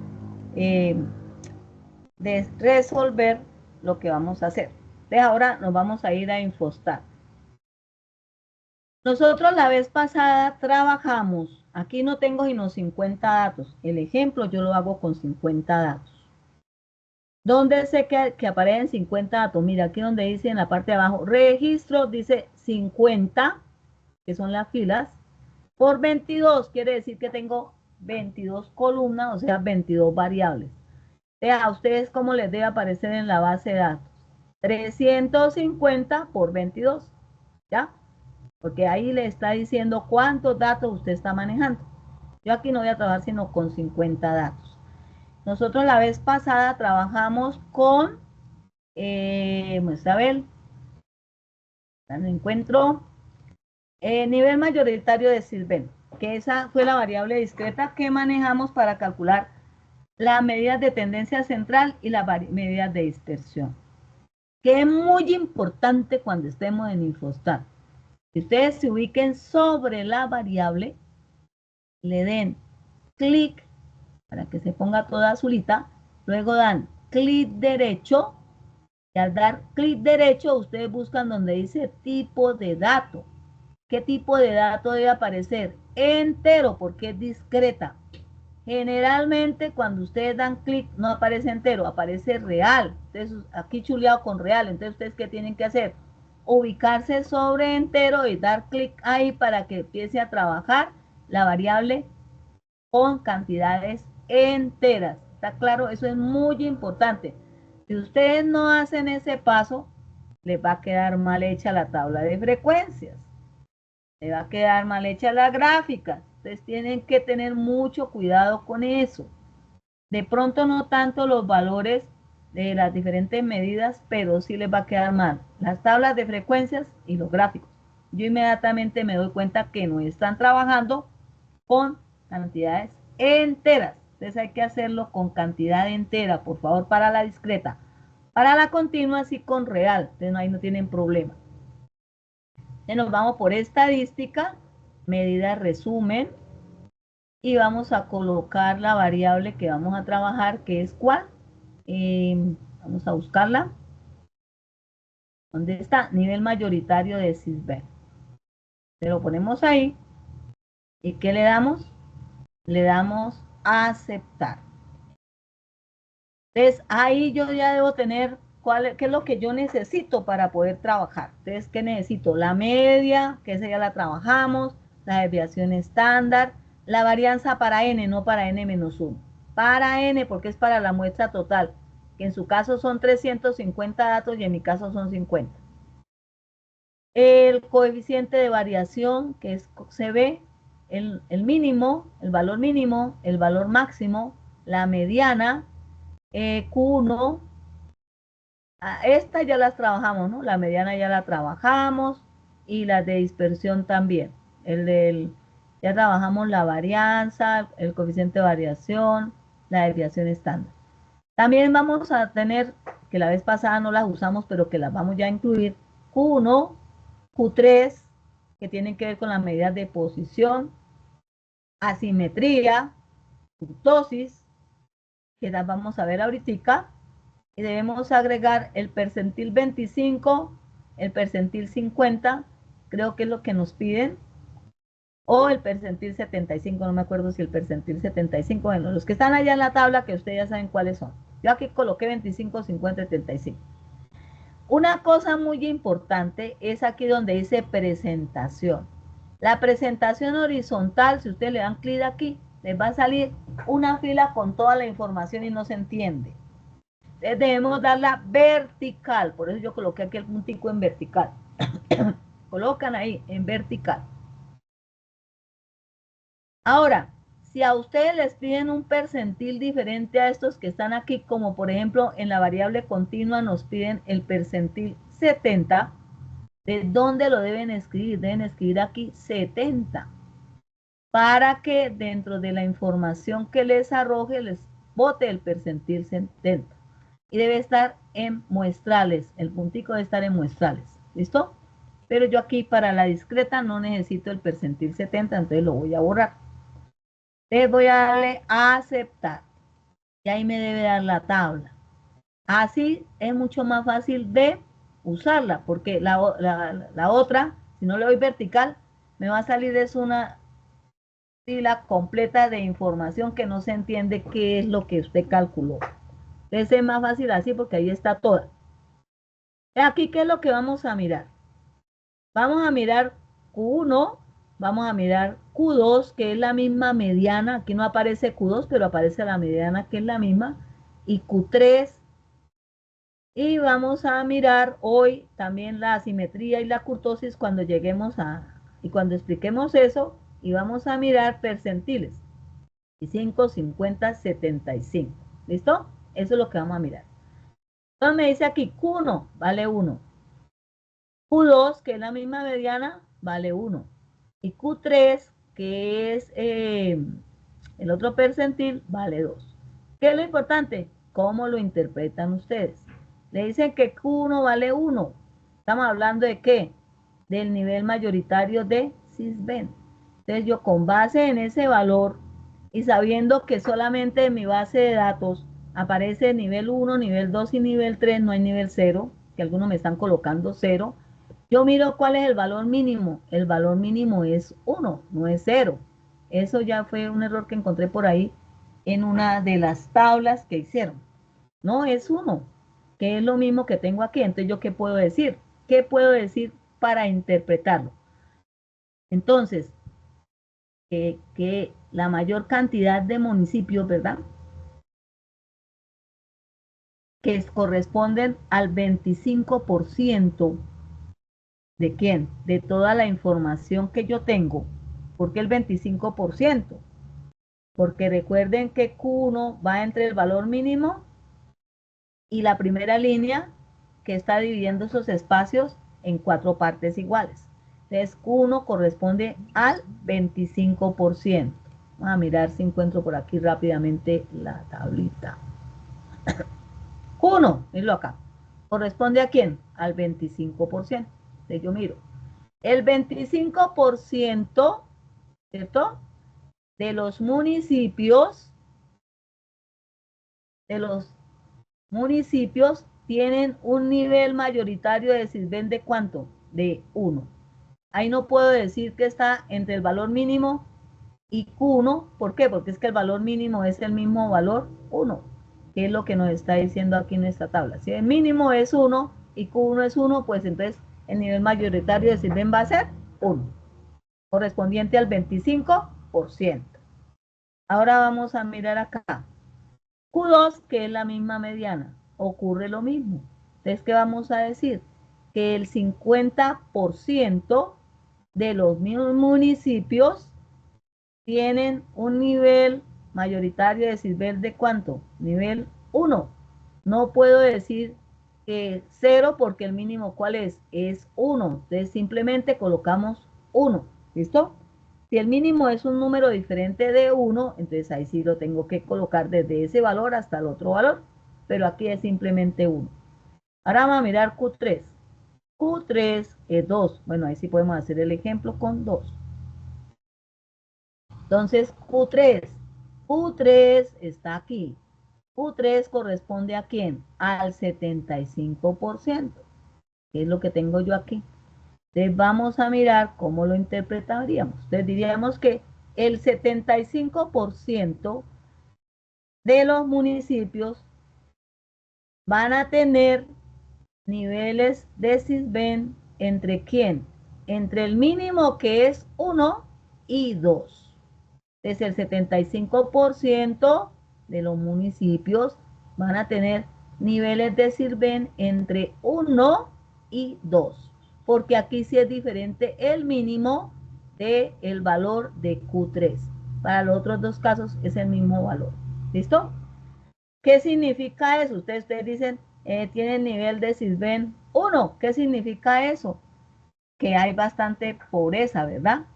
resolver lo que vamos a hacer. Entonces, ahora nos vamos a ir a Infostat. Nosotros la vez pasada trabajamos, aquí no tengo sino 50 datos. El ejemplo yo lo hago con 50 datos. ¿Dónde sé que aparecen 50 datos? Mira, aquí donde dice en la parte de abajo, registro, dice 50, que son las filas, por 22, quiere decir que tengo 22 columnas, o sea, 22 variables. A ustedes, ¿cómo les debe aparecer en la base de datos? 350 por 22, ¿ya? Porque ahí le está diciendo cuántos datos usted está manejando. Yo aquí no voy a trabajar sino con 50 datos. Nosotros la vez pasada trabajamos con, vamos a ver, no encuentro, nivel mayoritario de Sylvain, que esa fue la variable discreta que manejamos para calcular las medidas de tendencia central y las medidas de dispersión, que es muy importante cuando estemos en Infostat. Si ustedes se ubiquen sobre la variable, le den clic para que se ponga toda azulita, luego dan clic derecho y al dar clic derecho ustedes buscan donde dice tipo de dato. ¿Qué tipo de dato debe aparecer? Entero, porque es discreta. Generalmente cuando ustedes dan clic no aparece entero, aparece real. Entonces aquí chuleado con real. Entonces ustedes ¿qué tienen que hacer? Ubicarse sobre entero y dar clic ahí para que empiece a trabajar la variable con cantidades enteras. ¿Está claro? Eso es muy importante. Si ustedes no hacen ese paso, les va a quedar mal hecha la tabla de frecuencias. Le va a quedar mal hecha la gráfica. Entonces tienen que tener mucho cuidado con eso. De pronto no tanto los valores de las diferentes medidas, pero sí les va a quedar mal las tablas de frecuencias y los gráficos. Yo inmediatamente me doy cuenta que no están trabajando con cantidades enteras. Entonces hay que hacerlo con cantidad entera, por favor, para la discreta. Para la continua sí con real, entonces ahí no tienen problema. Entonces nos vamos por estadística, medida resumen, y vamos a colocar la variable que vamos a trabajar, que es ¿cuál? Vamos a buscarla. ¿Dónde está? Nivel mayoritario de Sisbén. Se lo ponemos ahí. ¿Y qué le damos? Le damos a aceptar. Entonces, ahí yo ya debo tener qué es lo que yo necesito para poder trabajar. Entonces, ¿qué necesito? La media, que esa ya la trabajamos, la desviación estándar, la varianza para n, no para n-1. Para n, porque es para la muestra total, que en su caso son 350 datos y en mi caso son 50. El coeficiente de variación, que es CB, el mínimo, el valor mínimo, el valor máximo, la mediana, Q1, esta ya las trabajamos, ¿no? La mediana ya la trabajamos y las de dispersión también. Ya trabajamos la varianza, el coeficiente de variación, la desviación estándar. También vamos a tener, que la vez pasada no las usamos, pero que las vamos ya a incluir, Q1, Q3, que tienen que ver con las medidas de posición, asimetría, kurtosis, que las vamos a ver ahorita, y debemos agregar el percentil 25, el percentil 50, creo que es lo que nos piden, o el percentil 75, no me acuerdo si el percentil 75, bueno, los que están allá en la tabla, que ustedes ya saben cuáles son. Yo aquí coloqué 25, 50, 75. Una cosa muy importante es aquí donde dice presentación. La presentación horizontal, si ustedes le dan clic aquí, les va a salir una fila con toda la información y no se entiende. Entonces debemos darla vertical, por eso yo coloqué aquí el puntico en vertical. Colocan ahí en vertical. Ahora, si a ustedes les piden un percentil diferente a estos que están aquí, como por ejemplo en la variable continua nos piden el percentil 70, ¿de dónde lo deben escribir? Deben escribir aquí 70, para que dentro de la información que les arroje les bote el percentil 70. Y debe estar en muestrales, el puntico debe estar en muestrales, ¿listo? Pero yo aquí para la discreta no necesito el percentil 70, entonces lo voy a borrar. Entonces voy a darle a aceptar y ahí me debe dar la tabla. Así es mucho más fácil de usarla, porque la otra, si no le doy vertical, me va a salir es una fila completa de información que no se entiende qué es lo que usted calculó. Entonces es más fácil así porque ahí está toda. Aquí, ¿qué es lo que vamos a mirar? Vamos a mirar Q1, vamos a mirar Q2, que es la misma mediana. Aquí no aparece Q2, pero aparece la mediana, que es la misma. Y Q3. Y vamos a mirar hoy también la asimetría y la kurtosis cuando lleguemos y cuando expliquemos eso. Y vamos a mirar percentiles. 5, 50, 75. ¿Listo? Eso es lo que vamos a mirar. Entonces me dice aquí Q1 vale 1. Q2, que es la misma mediana, vale 1. Y Q3, que es el otro percentil, vale 2. ¿Qué es lo importante? ¿Cómo lo interpretan ustedes? Le dicen que Q1 vale 1. ¿Estamos hablando de qué? Del nivel mayoritario de Sisbén. Entonces yo con base en ese valor y sabiendo que solamente en mi base de datos aparece nivel 1, nivel 2 y nivel 3, no hay nivel 0, que algunos me están colocando 0, yo miro cuál es el valor mínimo. El valor mínimo es 1, no es 0. Eso ya fue un error que encontré por ahí en una de las tablas que hicieron. No, es 1, que es lo mismo que tengo aquí. Entonces, ¿yo qué puedo decir? ¿Qué puedo decir para interpretarlo? Entonces, que la mayor cantidad de municipios, ¿verdad? Que corresponden al 25%. ¿De quién? De toda la información que yo tengo. ¿Por qué el 25%? porque recuerden que Q1 va entre el valor mínimo y la primera línea que está dividiendo esos espacios en 4 partes iguales. Entonces Q1 corresponde al 25%. Vamos a mirar si encuentro por aquí rápidamente la tablita. Q1, míralo acá. ¿Corresponde a quién? Al 25%. Entonces yo miro. El 25%, ¿cierto? De los municipios tienen un nivel mayoritario de Sisbén de ¿cuánto? De 1. Ahí no puedo decir que está entre el valor mínimo y Q1. ¿Por qué? Porque es que el valor mínimo es el mismo valor 1, que es lo que nos está diciendo aquí en esta tabla. Si el mínimo es 1 y Q1 es 1, pues entonces el nivel mayoritario de Sisbén va a ser 1, correspondiente al 25%. Ahora vamos a mirar acá. Q2, que es la misma mediana, ocurre lo mismo. Entonces, ¿qué vamos a decir? Que el 50% de los municipios tienen un nivel mayoritario de Sisbén de ¿cuánto? Nivel 1. No puedo decir que 0 porque el mínimo ¿cuál es? Es 1. Entonces simplemente colocamos 1. ¿Listo? Si el mínimo es un número diferente de 1, entonces ahí sí lo tengo que colocar desde ese valor hasta el otro valor. Pero aquí es simplemente 1. Ahora vamos a mirar Q3. Q3 es 2. Bueno, ahí sí podemos hacer el ejemplo con 2. Entonces, Q3 está aquí. Q3 corresponde a quién? Al 75%, que es lo que tengo yo aquí. Entonces, vamos a mirar cómo lo interpretaríamos. Entonces, diríamos que el 75% de los municipios van a tener niveles de Sisbén entre quién? Entre el mínimo que es 1 y 2. Es el 75% de los municipios van a tener niveles de Sisbén entre 1 y 2, porque aquí sí es diferente el mínimo del valor de Q3. Para los otros dos casos es el mismo valor. ¿Listo? ¿Qué significa eso? Ustedes dicen, tiene nivel de Sisbén 1. ¿Qué significa eso? Que hay bastante pobreza, ¿verdad?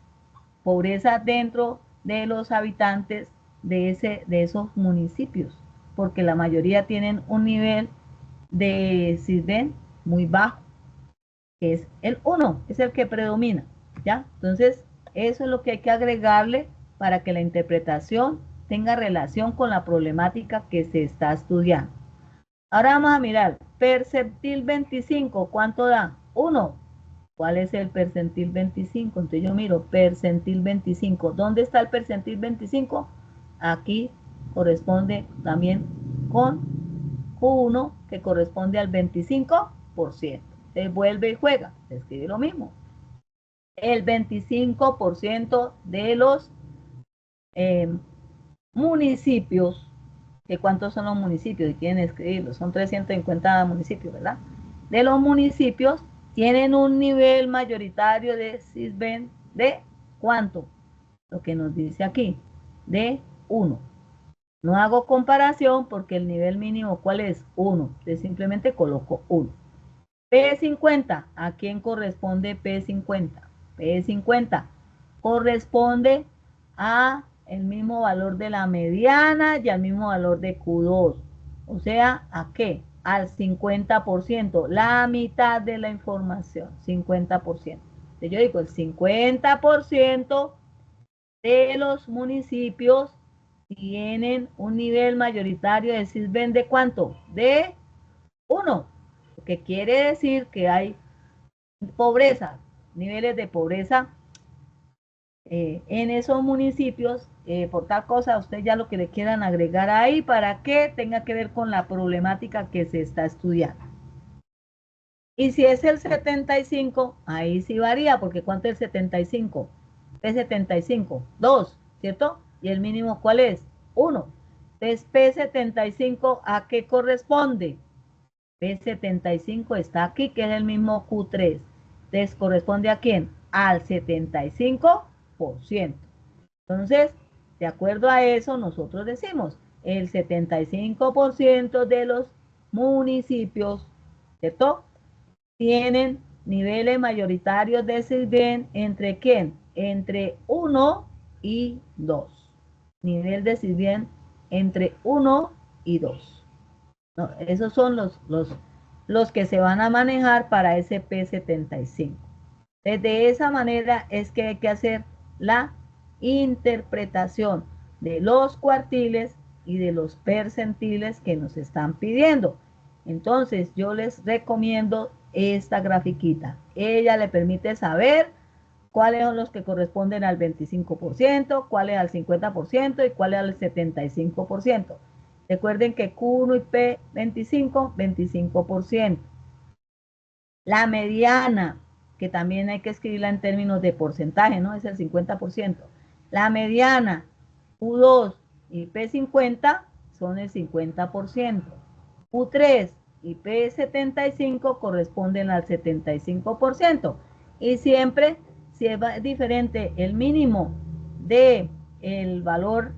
Pobreza dentro de los habitantes de esos municipios, porque la mayoría tienen un nivel de Sisbén muy bajo, que es el 1, es el que predomina, ¿ya? Entonces, eso es lo que hay que agregarle para que la interpretación tenga relación con la problemática que se está estudiando. Ahora vamos a mirar, percentil 25, ¿cuánto da? 1. ¿Cuál es el percentil 25? Entonces yo miro percentil 25. ¿Dónde está el percentil 25? Aquí corresponde también con Q1, que corresponde al 25%. Se vuelve y juega, se escribe lo mismo. El 25% de los municipios, que ¿cuántos son los municipios? Y quieren escribirlo, son 350 municipios, ¿verdad? De los municipios tienen un nivel mayoritario de Sisbén de ¿cuánto? Lo que nos dice aquí, de 1. No hago comparación porque el nivel mínimo, ¿cuál es? 1. Entonces simplemente coloco 1. P50, ¿a quién corresponde P50? P50 corresponde a el mismo valor de la mediana y al mismo valor de Q2. O sea, ¿a qué? Al 50%, la mitad de la información, 50%. Entonces yo digo, el 50% de los municipios tienen un nivel mayoritario de Sisbén de ¿cuánto? De 1, que quiere decir que hay pobreza, niveles de pobreza en esos municipios, por tal cosa, usted ya lo que le quieran agregar ahí para que tenga que ver con la problemática que se está estudiando. Y si es el 75, ahí sí varía, porque ¿cuánto es el 75? P75, 2, ¿cierto? Y el mínimo, ¿cuál es? 1. Entonces, P75, ¿a qué corresponde? P75 está aquí, que es el mismo Q3. Entonces, ¿corresponde a quién? Al 75%. Entonces, de acuerdo a eso, nosotros decimos, el 75% de los municipios, ¿cierto?, tienen niveles mayoritarios de SISBEN entre ¿quién? Entre 1 y 2. Nivel de SISBEN entre 1 y 2. No, esos son los que se van a manejar para ese P75. De esa manera es que hay que hacer la interpretación de los cuartiles y de los percentiles que nos están pidiendo. Entonces yo les recomiendo esta grafiquita. Ella le permite saber cuáles son los que corresponden al 25%, cuáles al 50% y cuáles al 75%. Recuerden que Q1 y P25, 25%. La mediana, que también hay que escribirla en términos de porcentaje, ¿no? Es el 50%. La mediana, Q2 y P50 son el 50%. Q3 y P75 corresponden al 75%. Y siempre, si es diferente el mínimo de el valor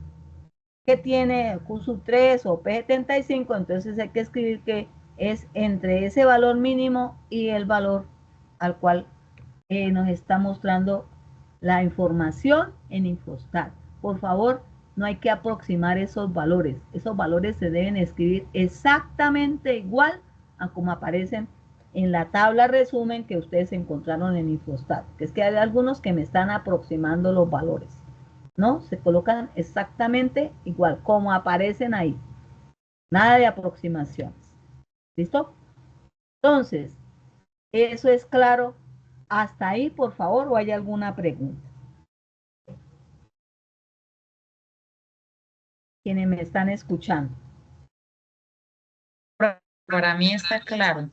que tiene Q3 o P75, entonces hay que escribir que es entre ese valor mínimo y el valor al cual nos está mostrando la información en Infostat. Por favor, no hay que aproximar esos valores. Esos valores se deben escribir exactamente igual a como aparecen en la tabla resumen que ustedes encontraron en Infostat. Que es que hay algunos que me están aproximando los valores. ¿No? Se colocan exactamente igual, como aparecen ahí. Nada de aproximaciones. ¿Listo? Entonces, ¿eso es claro? Hasta ahí, por favor, o hay alguna pregunta. Quienes me están escuchando. Para mí está claro.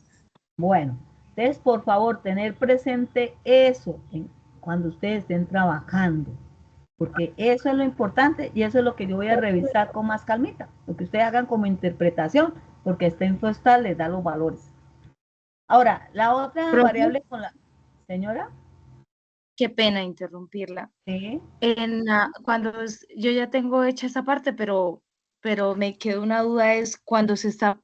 Bueno, entonces, por favor, tener presente eso cuando ustedes estén trabajando. Porque eso es lo importante y eso es lo que yo voy a revisar con más calmita. Lo que ustedes hagan como interpretación, porque esta Infostat les da los valores. Ahora, la otra Profe, variable con la señora. qué pena interrumpirla. Sí. Yo ya tengo hecha esa parte, pero me quedó una duda, es cuando se está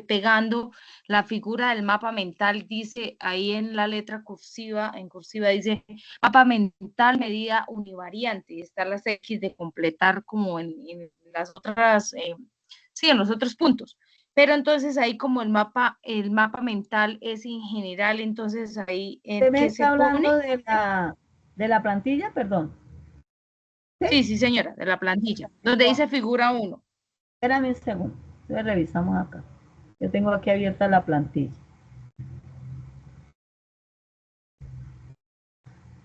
pegando la figura del mapa mental, dice ahí en la letra cursiva, en cursiva dice mapa mental medida univariante, y están las X de completar como en las otras, sí, en los otros puntos. Pero entonces ahí como el mapa mental es en general, entonces ahí Usted en me qué se está pone. hablando de la plantilla, perdón. ¿Sí? Sí, sí, señora, de la plantilla, donde No, dice figura 1. espérame un segundo. Entonces revisamos acá. Yo tengo aquí abierta la plantilla.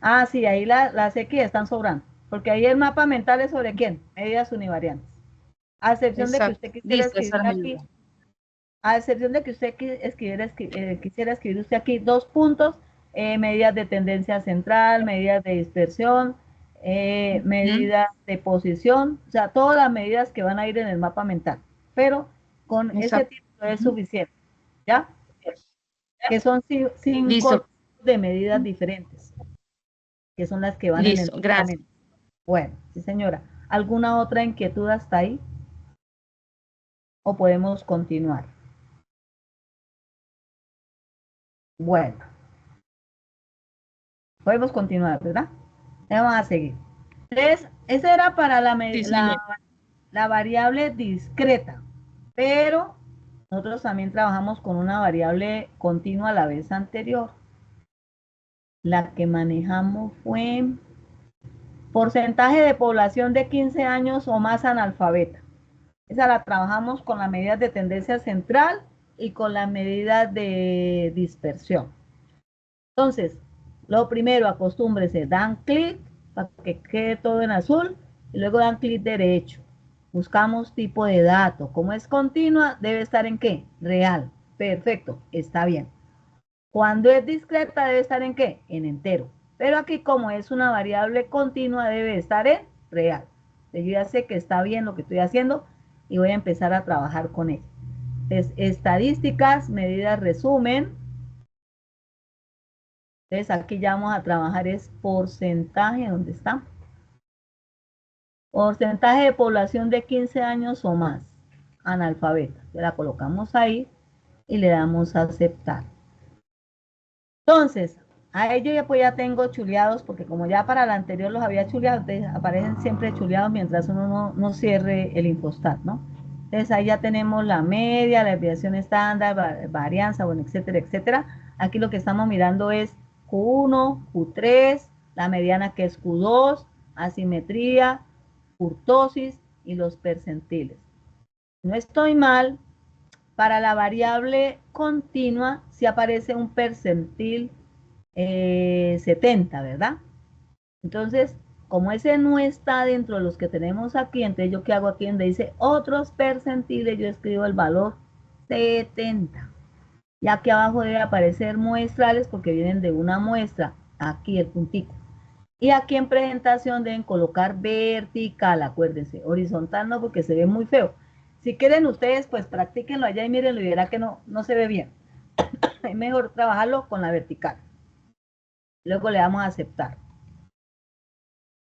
Ah, sí, ahí las X están sobrando. Porque ahí el mapa mental es sobre quién, medidas univariantes. A excepción de que Exacto. usted quisiera Listo, esa escribir era mi aquí, duda. a excepción de que usted quisiera escribir usted aquí 2 puntos, medidas de tendencia central, medidas de dispersión, Ujú. medidas de posición, o sea, todas las medidas que van a ir en el mapa mental. Pero con ese Exacto. título es Ujú. suficiente, ¿ya? Que son 5 Listo, tipos de medidas diferentes, que son las que van en el listo, mapa gracias. mental. Bueno, sí señora. ¿Alguna otra inquietud hasta ahí? ¿O podemos continuar? Bueno, podemos continuar, ¿verdad? Vamos a seguir. Entonces, esa era para Sí, señor. la variable discreta, pero nosotros también trabajamos con una variable continua a la vez anterior. La que manejamos fue porcentaje de población de 15 años o más analfabeta. Esa la trabajamos con las medidas de tendencia central y con las medidas de dispersión. Entonces, lo primero, acostúmbrese, dan clic para que quede todo en azul y luego dan clic derecho. Buscamos tipo de dato. Como es continua, debe estar en qué? Real. Perfecto, está bien. Cuando es discreta, debe estar en qué? En entero. Pero aquí, como es una variable continua, debe estar en real. Yo ya sé que está bien lo que estoy haciendo y voy a empezar a trabajar con ella. Entonces, estadísticas, medidas resumen. Entonces aquí ya vamos a trabajar es porcentaje, ¿dónde está? Porcentaje de población de 15 años o más, analfabeta. La colocamos ahí y le damos a aceptar. Entonces, a ello ya pues ya tengo chuleados, porque como ya para la anterior los había chuleado, entonces aparecen siempre chuleados mientras uno no cierre el Infostat, ¿no? Entonces ahí ya tenemos la media, la desviación estándar, varianza, bueno, etcétera, etcétera. Aquí lo que estamos mirando es Q1, Q3, la mediana que es Q2, asimetría, kurtosis y los percentiles. No estoy mal, para la variable continua si aparece un percentil 70, ¿verdad? Entonces, como ese no está dentro de los que tenemos aquí, entonces yo qué hago aquí donde dice otros percentiles, yo escribo el valor 70. Y aquí abajo debe aparecer muestrales porque vienen de una muestra, aquí el puntico. Y aquí en presentación deben colocar vertical, acuérdense, horizontal no porque se ve muy feo. Si quieren ustedes, pues practíquenlo allá y mírenlo y verá que no se ve bien. Es mejor trabajarlo con la vertical. Luego le damos a aceptar.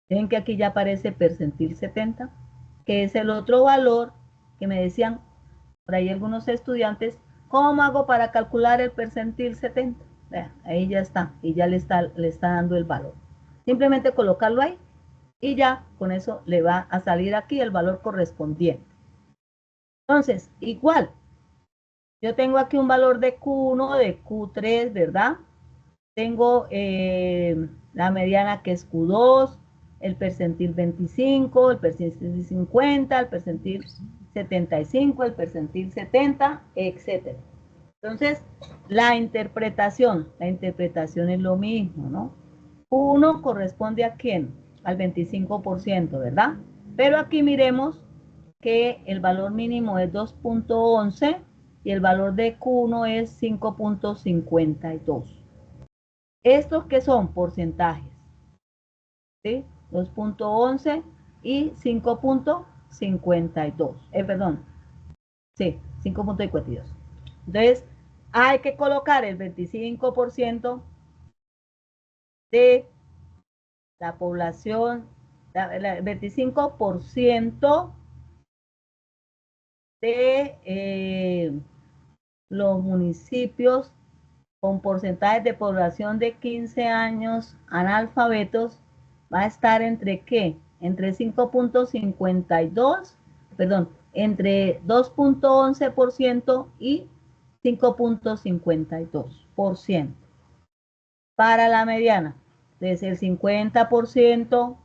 Ven que aquí ya aparece percentil 70, que es el otro valor que me decían por ahí algunos estudiantes, ¿cómo hago para calcular el percentil 70? Vean, ahí ya está, y ya le está dando el valor. Simplemente colocarlo ahí y ya con eso le va a salir aquí el valor correspondiente. Entonces, igual, yo tengo aquí un valor de Q1, de Q3, ¿verdad? Tengo la mediana que es Q2, el percentil 25, el percentil 50, el percentil 75, el percentil 70, etc. Entonces, la interpretación es lo mismo, ¿no? Q1 corresponde a quién? Al 25%, ¿verdad? Pero aquí miremos que el valor mínimo es 2.11 y el valor de Q1 es 5.52. ¿Estos qué son? Porcentajes, ¿sí? 2.11 y 5.52. Perdón, sí, 5.52. Entonces, hay que colocar el 25% de la población, el 25% de los municipios con porcentajes de población de 15 años analfabetos va a estar entre ¿qué? Entre 5.52, perdón, entre 2.11% y 5.52%. Para la mediana, desde el 50%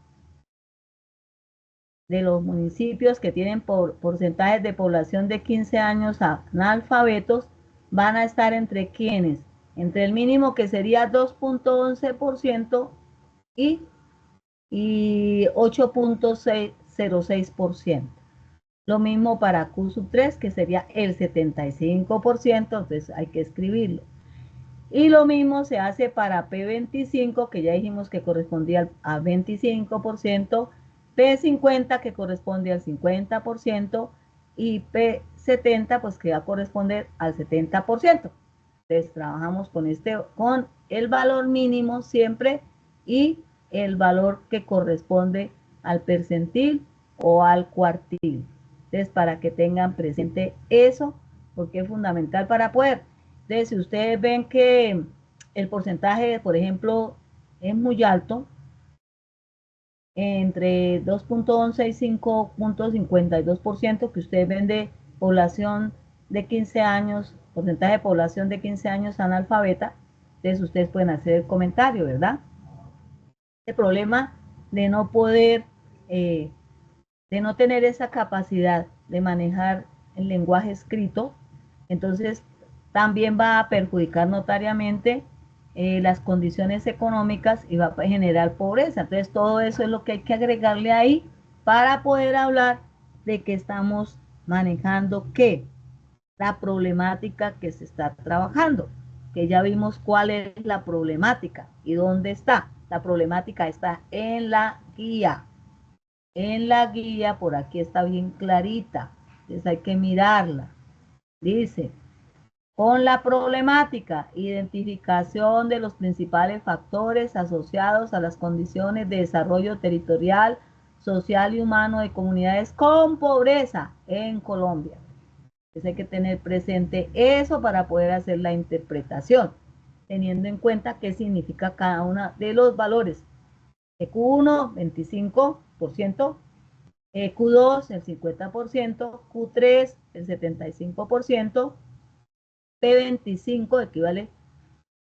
de los municipios que tienen porcentajes de población de 15 años analfabetos van a estar entre quienes, entre el mínimo que sería 2.11% y 8.06%. Lo mismo para Q3, que sería el 75%, entonces hay que escribirlo. Y lo mismo se hace para P25, que ya dijimos que correspondía al 25%, P50 que corresponde al 50% y P70 pues que va a corresponder al 70%. Entonces trabajamos con el valor mínimo siempre y el valor que corresponde al percentil o al cuartil. Entonces para que tengan presente eso, porque es fundamental para poder. Entonces si ustedes ven que el porcentaje, por ejemplo, es muy alto, entre 2.11 y 5.52% que ustedes ven de población de 15 años, porcentaje de población de 15 años analfabeta, entonces ustedes pueden hacer el comentario, ¿verdad? El problema de no poder, de no tener esa capacidad de manejar el lenguaje escrito, entonces también va a perjudicar notariamente las condiciones económicas y va a generar pobreza. Entonces todo eso es lo que hay que agregarle ahí para poder hablar de que estamos manejando qué, la problemática que se está trabajando, que ya vimos cuál es la problemática y dónde está. La problemática está en la guía. En la guía, por aquí está bien clarita, entonces hay que mirarla. Dice, con la problemática, identificación de los principales factores asociados a las condiciones de desarrollo territorial, social y humano de comunidades con pobreza en Colombia. Entonces hay que tener presente eso para poder hacer la interpretación, teniendo en cuenta qué significa cada uno de los valores. Q1, 25%, Q2, el 50%, Q3, el 75%, P25 equivale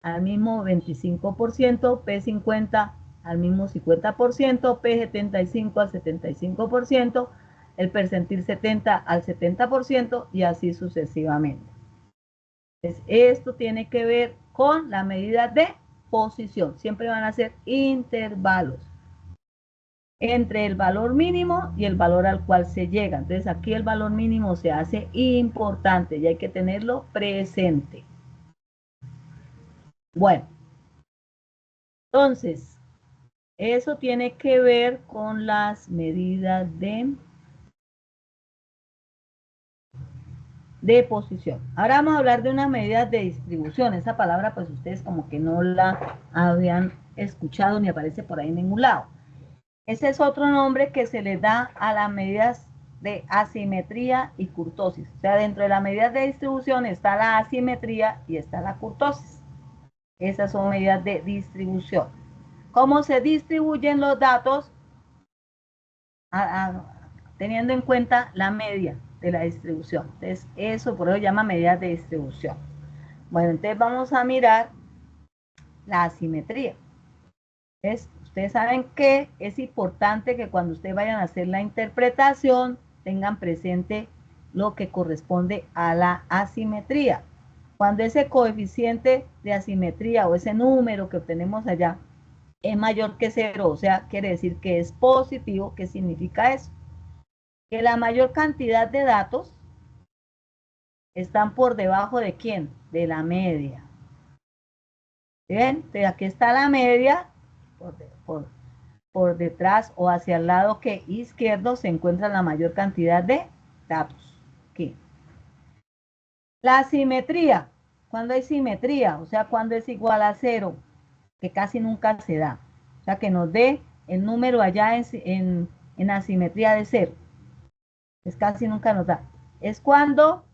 al mismo 25%, P50 al mismo 50%, P75 al 75%, el percentil 70 al 70% y así sucesivamente. Entonces, esto tiene que ver con la medida de posición. Siempre van a ser intervalos entre el valor mínimo y el valor al cual se llega. Entonces, aquí el valor mínimo se hace importante y hay que tenerlo presente. Bueno, entonces, eso tiene que ver con las medidas de posición. Ahora vamos a hablar de unas medidas de distribución. Esa palabra, pues ustedes como que no la habían escuchado ni aparece por ahí en ningún lado. Ese es otro nombre que se le da a las medidas de asimetría y kurtosis. O sea, dentro de las medidas de distribución está la asimetría y está la kurtosis. Esas son medidas de distribución. ¿Cómo se distribuyen los datos? Teniendo en cuenta la media de la distribución. Entonces, eso por eso se llama medidas de distribución. Bueno, entonces vamos a mirar la asimetría. Entonces, ustedes saben que es importante que cuando ustedes vayan a hacer la interpretación, tengan presente lo que corresponde a la asimetría. Cuando ese coeficiente de asimetría o ese número que obtenemos allá es mayor que 0, o sea, quiere decir que es positivo. ¿Qué significa eso? Que la mayor cantidad de datos están por debajo de ¿quién? De la media. Bien, entonces aquí está la media, por detrás o hacia el lado que izquierdo se encuentra la mayor cantidad de datos. Aquí. La simetría, cuando hay simetría, o sea, cuando es igual a 0, que casi nunca se da. O sea, que nos dé el número allá en asimetría de 0. Es casi nunca nos da. Es cuando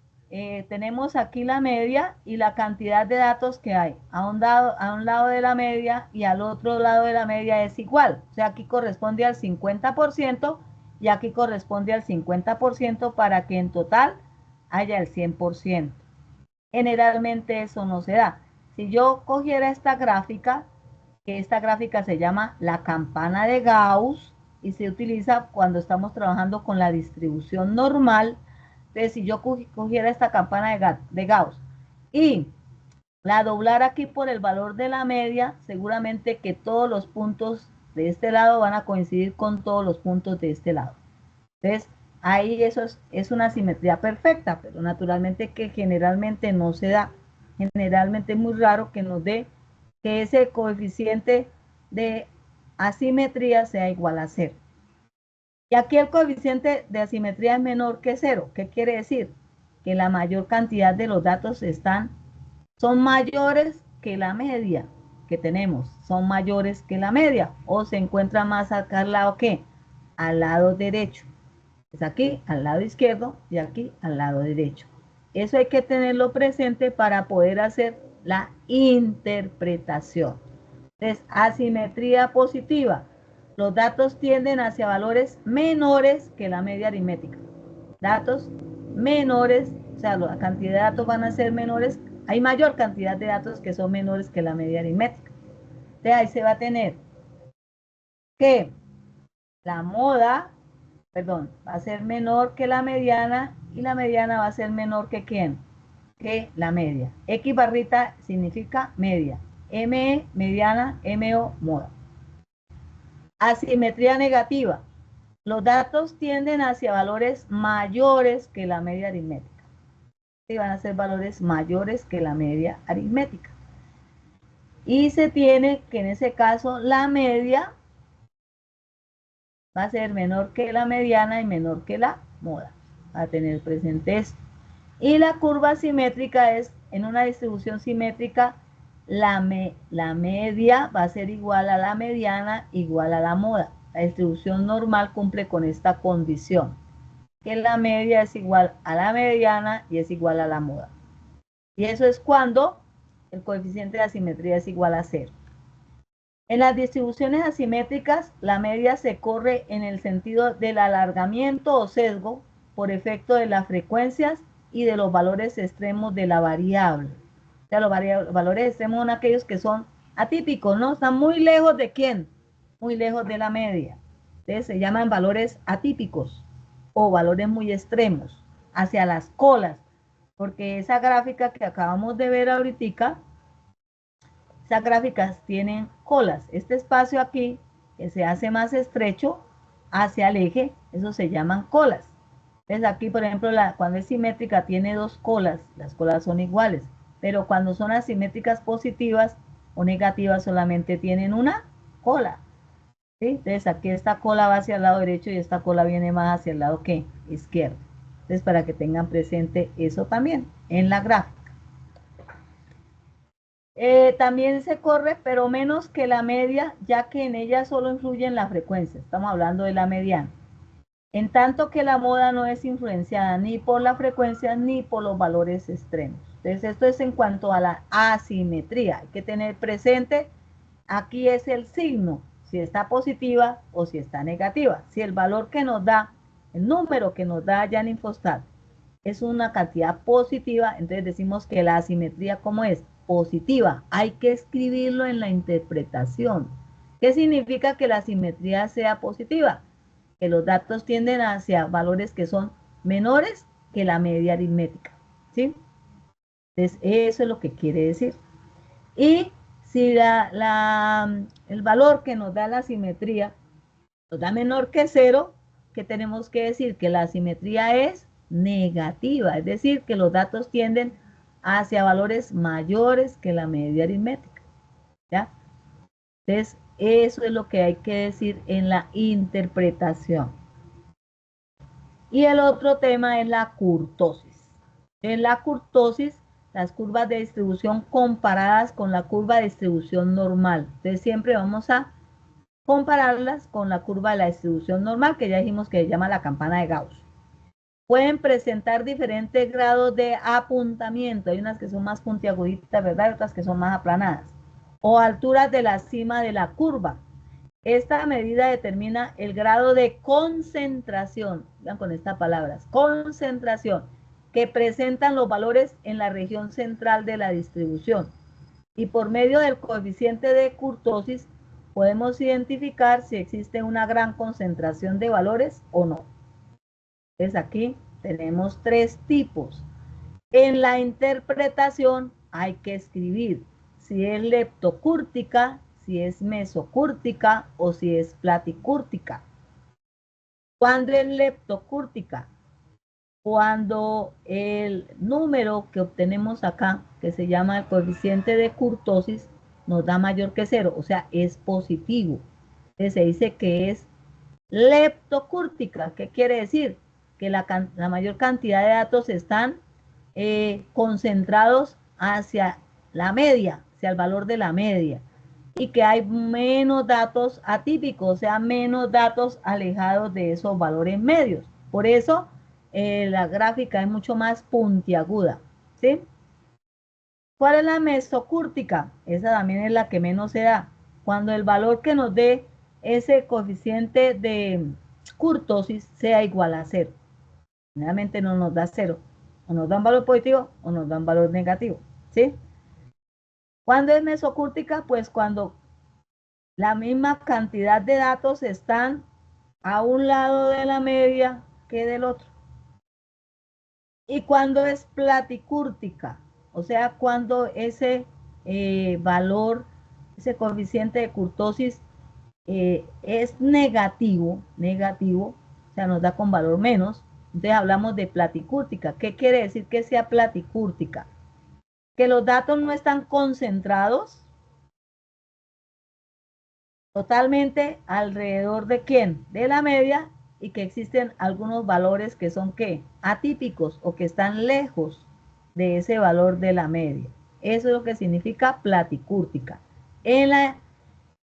tenemos aquí la media y la cantidad de datos que hay. A un lado de la media y al otro lado de la media es igual. O sea, aquí corresponde al 50% y aquí corresponde al 50% para que en total haya el 100%. Generalmente eso no se da. Si yo cogiera esta gráfica, que esta gráfica se llama la campana de Gauss y se utiliza cuando estamos trabajando con la distribución normal. Entonces, si yo cogiera esta campana de Gauss y la doblara aquí por el valor de la media, seguramente que todos los puntos de este lado van a coincidir con todos los puntos de este lado. Entonces, ahí eso es una simetría perfecta, pero naturalmente que generalmente no se da. Generalmente es muy raro que nos dé que ese coeficiente de asimetría sea igual a 0. Y aquí el coeficiente de asimetría es menor que 0. ¿Qué quiere decir? Que la mayor cantidad de los datos son mayores que la media que tenemos, son mayores que la media, o se encuentra más acá al lado que al lado derecho. Es aquí al lado izquierdo y aquí al lado derecho. Eso hay que tenerlo presente para poder hacer la interpretación. Entonces, asimetría positiva. Los datos tienden hacia valores menores que la media aritmética. Datos menores, o sea, la cantidad de datos van a ser menores. Hay mayor cantidad de datos que son menores que la media aritmética. Entonces, ahí se va a tener que la moda, va a ser menor que la mediana y la mediana va a ser menor que ¿quién? Que la media. X barrita significa media. ME, mediana, MO, moda. Asimetría negativa. Los datos tienden hacia valores mayores que la media aritmética. Y van a ser valores mayores que la media aritmética. Y se tiene que en ese caso la media va a ser menor que la mediana y menor que la moda. Va a tener presente esto. Y la curva simétrica es, en una distribución simétrica, la media va a ser igual a la mediana, igual a la moda. La distribución normal cumple con esta condición, que la media es igual a la mediana y es igual a la moda. Y eso es cuando el coeficiente de asimetría es igual a 0. En las distribuciones asimétricas, la media se corre en el sentido del alargamiento o sesgo por efecto de las frecuencias y de los valores extremos de la variable. O sea, los valores extremos son aquellos que son atípicos, ¿no? Están muy lejos de ¿quién? Muy lejos de la media. Entonces se llaman valores atípicos o valores muy extremos hacia las colas, porque esa gráfica que acabamos de ver ahorita, esas gráficas tienen colas. Este espacio aquí, que se hace más estrecho hacia el eje, eso se llaman colas. Entonces aquí, por ejemplo, cuando es simétrica tiene dos colas, las colas son iguales, pero cuando son asimétricas positivas o negativas solamente tienen una cola. ¿Sí? Entonces aquí esta cola va hacia el lado derecho y esta cola viene más hacia el lado ¿qué? Izquierdo. Entonces para que tengan presente eso también en la gráfica. También se corre, pero menos que la media, ya que en ella solo influyen la frecuencia. Estamos hablando de la mediana. En tanto que la moda no es influenciada ni por la frecuencia ni por los valores extremos. Entonces esto es en cuanto a la asimetría. Hay que tener presente, aquí es el signo, si está positiva o si está negativa. Si el valor que nos da, el número que nos da Jan Infostat es una cantidad positiva, entonces decimos que la asimetría, ¿cómo es? Positiva. Hay que escribirlo en la interpretación. ¿Qué significa que la asimetría sea positiva? Que los datos tienden hacia valores que son menores que la media aritmética, ¿sí? Entonces, eso es lo que quiere decir. Y si el valor que nos da la asimetría nos da menor que 0, ¿qué tenemos que decir? Que la asimetría es negativa, es decir, que los datos tienden hacia valores mayores que la media aritmética, ¿ya? Entonces, eso es lo que hay que decir en la interpretación. Y el otro tema es la kurtosis. En la kurtosis, las curvas de distribución comparadas con la curva de distribución normal. Entonces, siempre vamos a compararlas con la curva de la distribución normal, que ya dijimos que se llama la campana de Gauss. Pueden presentar diferentes grados de apuntamiento. Hay unas que son más puntiaguditas, ¿verdad? Y otras que son más aplanadas. O alturas de la cima de la curva. Esta medida determina el grado de concentración, vean con estas palabras, concentración, que presentan los valores en la región central de la distribución. Y por medio del coeficiente de kurtosis podemos identificar si existe una gran concentración de valores o no. Entonces aquí tenemos tres tipos. En la interpretación hay que escribir si es leptocúrtica, si es mesocúrtica o si es platicúrtica. ¿Cuándo es leptocúrtica? Cuando el número que obtenemos acá, que se llama el coeficiente de kurtosis, nos da mayor que 0, o sea, es positivo. Entonces se dice que es leptocúrtica. ¿Qué quiere decir? Que la mayor cantidad de datos están concentrados hacia la media, hacia el valor de la media, y que hay menos datos atípicos, o sea, menos datos alejados de esos valores medios. Por eso la gráfica es mucho más puntiaguda, ¿sí? ¿Cuál es la mesocúrtica? Esa también es la que menos se da. Cuando el valor que nos dé ese coeficiente de kurtosis sea igual a 0. Generalmente no nos da 0. O nos da un valor positivo o nos da un valor negativo, ¿sí? ¿Cuándo es mesocúrtica? Pues cuando la misma cantidad de datos están a un lado de la media que del otro. ¿Y cuándo es platicúrtica? O sea, cuando ese valor, ese coeficiente de kurtosis es negativo, o sea, nos da con valor menos. Entonces hablamos de platicúrtica. ¿Qué quiere decir que sea platicúrtica? Que los datos no están concentrados totalmente alrededor de ¿quién? De la media, y que existen algunos valores que son ¿qué? Atípicos o que están lejos de ese valor de la media. Eso es lo que significa platicúrtica. En la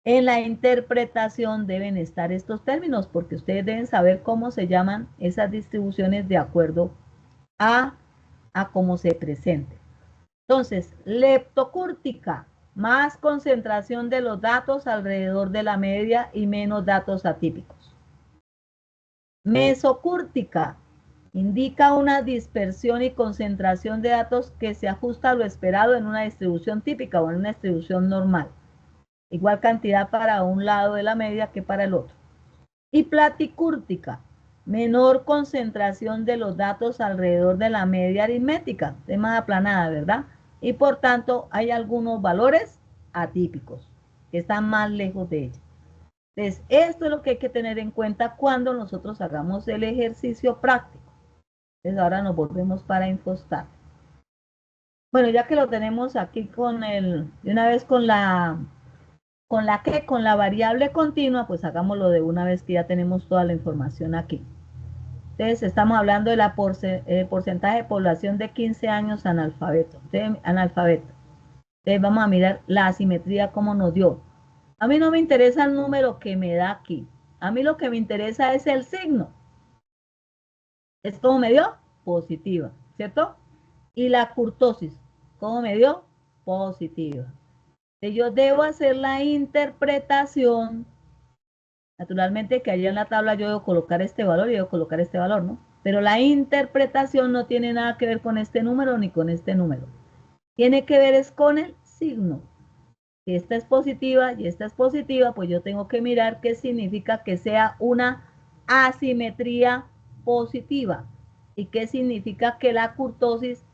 En la interpretación deben estar estos términos, porque ustedes deben saber cómo se llaman esas distribuciones de acuerdo a cómo se presente. Entonces, leptocúrtica, más concentración de los datos alrededor de la media y menos datos atípicos. Mesocúrtica, indica una dispersión y concentración de datos que se ajusta a lo esperado en una distribución típica o en una distribución normal. Igual cantidad para un lado de la media que para el otro. Y platicúrtica, menor concentración de los datos alrededor de la media aritmética, es más aplanada, ¿verdad? Y por tanto hay algunos valores atípicos que están más lejos de ella. Entonces, esto es lo que hay que tener en cuenta cuando nosotros hagamos el ejercicio práctico. Entonces, ahora nos volvemos para Infostat. Bueno, ya que lo tenemos aquí de una vez con la variable continua, pues hagámoslo de una vez que ya tenemos toda la información aquí. Entonces, estamos hablando de la porcentaje de población de 15 años analfabeto. Entonces, vamos a mirar la asimetría como nos dio. A mí no me interesa el número que me da aquí. A mí lo que me interesa es el signo. ¿Es como me dio? Positiva, ¿cierto? Y la curtosis, ¿cómo me dio? Positiva. Yo debo hacer la interpretación. Naturalmente que allá en la tabla yo debo colocar este valor y debo colocar este valor, ¿no? Pero la interpretación no tiene nada que ver con este número ni con este número. Tiene que ver es con el signo. Si esta es positiva y esta es positiva, pues yo tengo que mirar qué significa que sea una asimetría positiva y qué significa que la curtosis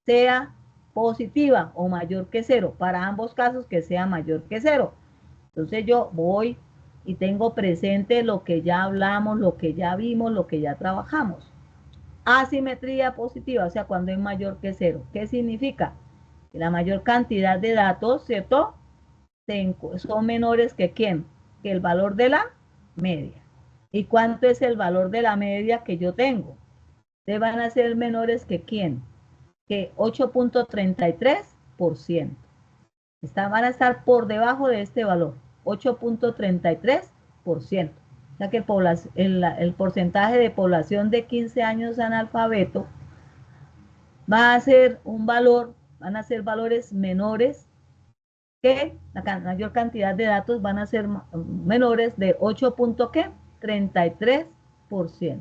sea positiva o mayor que cero. Para ambos casos que sea mayor que cero. Entonces yo voy y tengo presente lo que ya hablamos, lo que ya vimos, lo que ya trabajamos. Asimetría positiva, o sea, cuando es mayor que cero. ¿Qué significa? Que la mayor cantidad de datos, ¿cierto? Son menores que ¿quién? Que el valor de la media. ¿Y cuánto es el valor de la media que yo tengo? Ustedes van a ser menores que ¿quién? Que 8.33%. Van a estar por debajo de este valor, 8.33%. O sea que el porcentaje de población de 15 años analfabeto va a ser un valor, van a ser valores menores que la mayor cantidad de datos van a ser menores de 8.33%,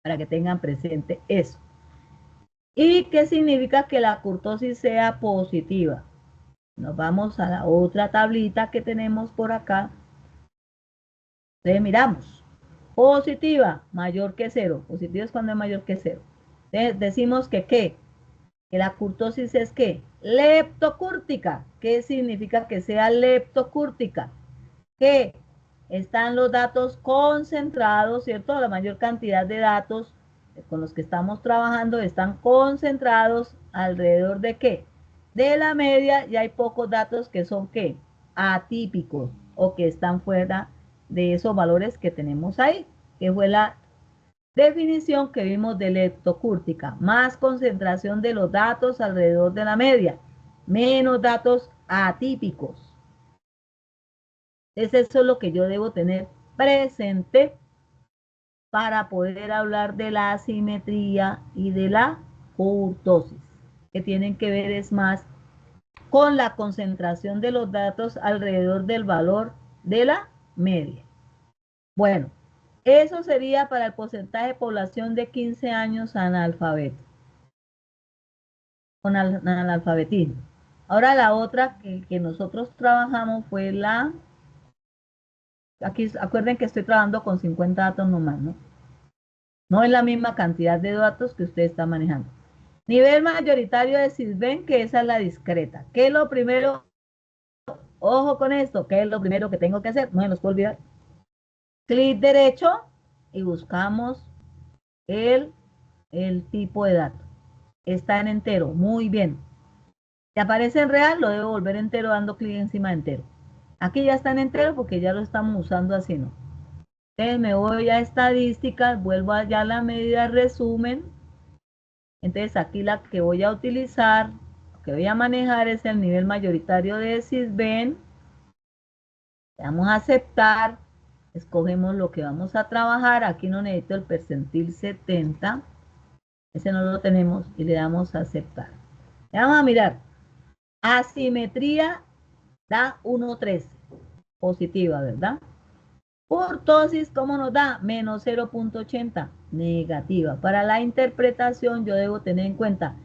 para que tengan presente eso. ¿Y qué significa que la curtosis sea positiva? Nos vamos a la otra tablita que tenemos por acá. Entonces miramos. Positiva, mayor que cero. Positiva es cuando es mayor que cero. Entonces decimos que ¿qué? Que la curtosis es ¿qué? Leptocúrtica. ¿Qué significa que sea leptocúrtica? Que están los datos concentrados, ¿cierto? La mayor cantidad de datos con los que estamos trabajando están concentrados alrededor de ¿qué? De la media, y hay pocos datos que son ¿qué? Atípicos o que están fuera de esos valores que tenemos ahí, que fue la definición que vimos de leptocúrtica. Más concentración de los datos alrededor de la media, menos datos atípicos. Entonces eso es lo que yo debo tener presente para poder hablar de la asimetría y de la kurtosis, que tienen que ver es más con la concentración de los datos alrededor del valor de la media. Bueno, eso sería para el porcentaje de población de 15 años analfabeto, con analfabetismo. Ahora la otra que nosotros trabajamos fue aquí acuerden que estoy trabajando con 50 datos nomás, ¿no? No es la misma cantidad de datos que usted está manejando. Nivel mayoritario de Sysben, que esa es la discreta. ¿Qué es lo primero? Ojo con esto, ¿qué es lo primero que tengo que hacer? No se nos puede olvidar. Clic derecho y buscamos el tipo de dato. Está en entero, muy bien. Si aparece en real, lo debo volver entero dando clic encima de entero. Aquí ya está en entero porque ya lo estamos usando así, ¿no? Entonces me voy a estadísticas, vuelvo allá a la medida resumen. Entonces aquí la que voy a utilizar, lo que voy a manejar es el nivel mayoritario de Sysben. Le damos a aceptar, escogemos lo que vamos a trabajar, aquí no necesito el percentil 70, ese no lo tenemos, y le damos a aceptar. Le vamos a mirar, asimetría da 1,13, positiva, ¿verdad? Kurtosis, ¿cómo nos da? Menos 0,80, negativa. Para la interpretación yo debo tener en cuenta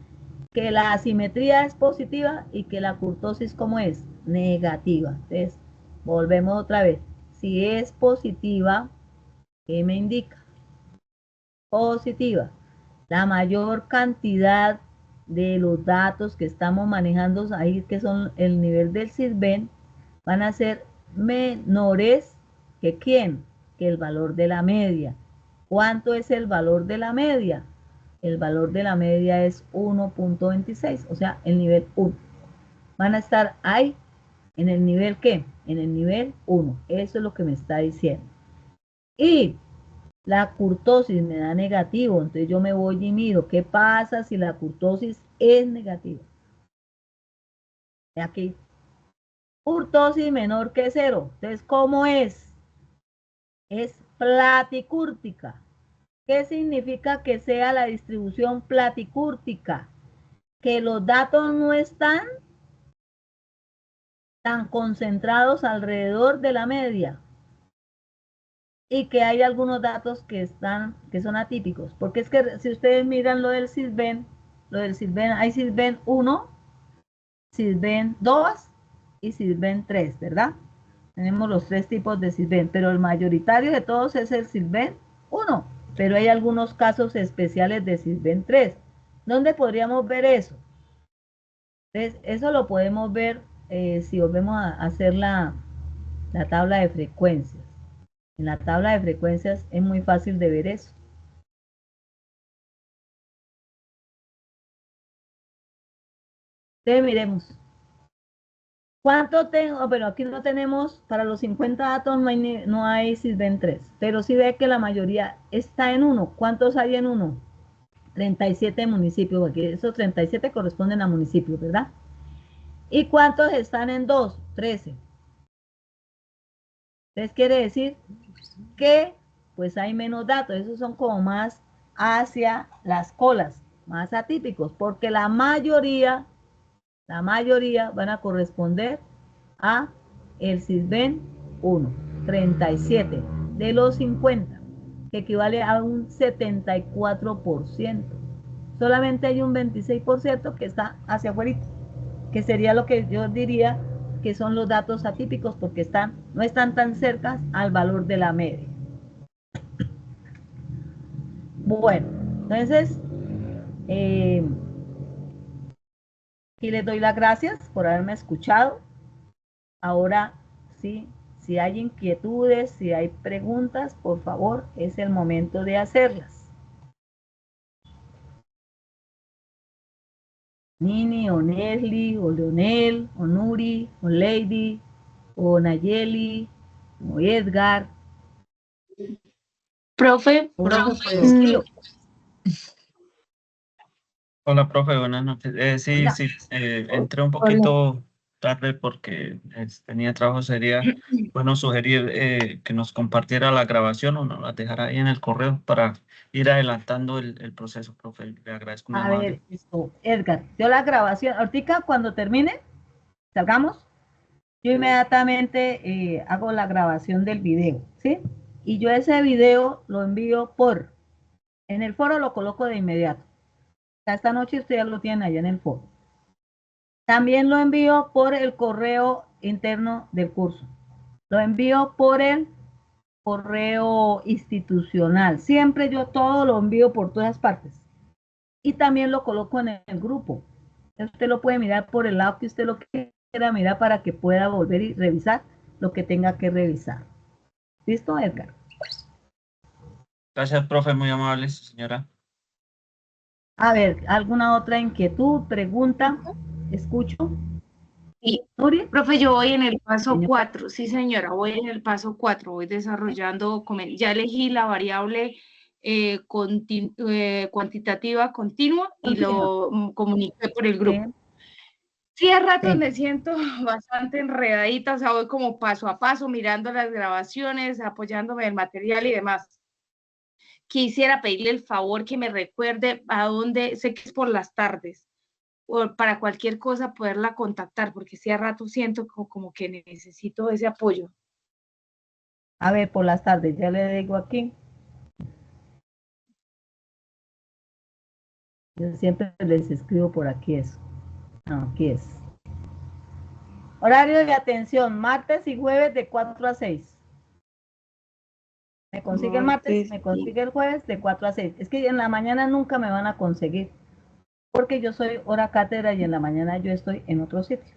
que la asimetría es positiva y que la kurtosis, ¿cómo es? Negativa. Entonces, volvemos otra vez. Si es positiva, ¿qué me indica? Positiva. La mayor cantidad de los datos que estamos manejando ahí, que son el nivel del Sysben, van a ser menores que ¿quién? Que el valor de la media. ¿Cuánto es el valor de la media? El valor de la media es 1,26, o sea, el nivel 1. Van a estar ahí, ¿en el nivel qué? En el nivel 1. Eso es lo que me está diciendo. Y la kurtosis me da negativo, entonces yo me voy y miro qué pasa si la kurtosis es negativa. Aquí, kurtosis menor que 0. Entonces, ¿cómo es? Es platicúrtica. ¿Qué significa que sea la distribución platicúrtica? Que los datos no están tan concentrados alrededor de la media y que hay algunos datos que son atípicos, porque es que si ustedes miran lo del Sysben, hay Sysben 1, Sysben 2 y Sysben 3, ¿verdad? Tenemos los 3 tipos de Sysben, pero el mayoritario de todos es el Sysben 1, pero hay algunos casos especiales de Sysben 3. ¿Dónde podríamos ver eso? Entonces, eso lo podemos ver si volvemos a hacer la tabla de frecuencias. En la tabla de frecuencias es muy fácil de ver eso. Entonces, miremos. ¿Cuánto tengo? Pero aquí no tenemos, para los 50 datos no hay Sysben 3, pero sí ve que la mayoría está en 1. ¿Cuántos hay en 1? 37 municipios, porque esos 37 corresponden a municipios, ¿verdad? ¿Y cuántos están en 2? 13. Entonces quiere decir que pues hay menos datos, esos son como más hacia las colas, más atípicos, porque la mayoría van a corresponder a el Sysben 1, 37 de los 50, que equivale a un 74%. Solamente hay un 26% que está hacia afuera, que sería lo que yo diría que son los datos atípicos, porque no están tan cerca al valor de la media. Bueno, entonces, aquí les doy las gracias por haberme escuchado. Ahora sí, si hay inquietudes, si hay preguntas, por favor, es el momento de hacerlas. Nini, o Nesli, o Leonel, o Nuri, o Lady, o Nayeli, o Edgar. Profe, Hola, profe, buenas noches. Sí, entré un poquito tarde porque tenía trabajo. Sería bueno sugerir que nos compartiera la grabación o nos la dejara ahí en el correo para ir adelantando el proceso, profe. Le agradezco muy A amable. ver, esto, Edgar, yo la grabación, ahorita cuando termine, salgamos, yo inmediatamente hago la grabación del video, ¿sí? Y yo ese video lo envío en el foro lo coloco de inmediato. Esta noche ustedes lo tienen allá en el foro. También lo envío por el correo interno del curso. Lo envío por el correo institucional. Siempre yo todo lo envío por todas partes. Y también lo coloco en el grupo. Usted lo puede mirar por el lado que usted lo quiera mirar para que pueda volver y revisar lo que tenga que revisar. ¿Listo, Edgar? Gracias, profe, muy amable, señora. A ver, ¿alguna otra inquietud, pregunta? Escucho. Y, profe, yo voy en el paso 4, sí señora, voy en el paso 4, voy desarrollando, ya elegí la variable cuantitativa continua y lo comuniqué por el grupo. Sí, a ratos Sí. me siento bastante enredadita, o sea, voy como paso a paso mirando las grabaciones, apoyándome en el material y demás. Quisiera pedirle el favor que me recuerde a dónde, sé que es por las tardes, o para cualquier cosa poderla contactar, porque sí a rato siento como que necesito ese apoyo. A ver, por las tardes, ya le digo aquí. Yo siempre les escribo por aquí eso. No, aquí es. Horario de atención, martes y jueves de 4 a 6. Me consigue el martes, me consigue el jueves de 4 a 6. Es que en la mañana nunca me van a conseguir, porque yo soy hora cátedra y en la mañana yo estoy en otro sitio.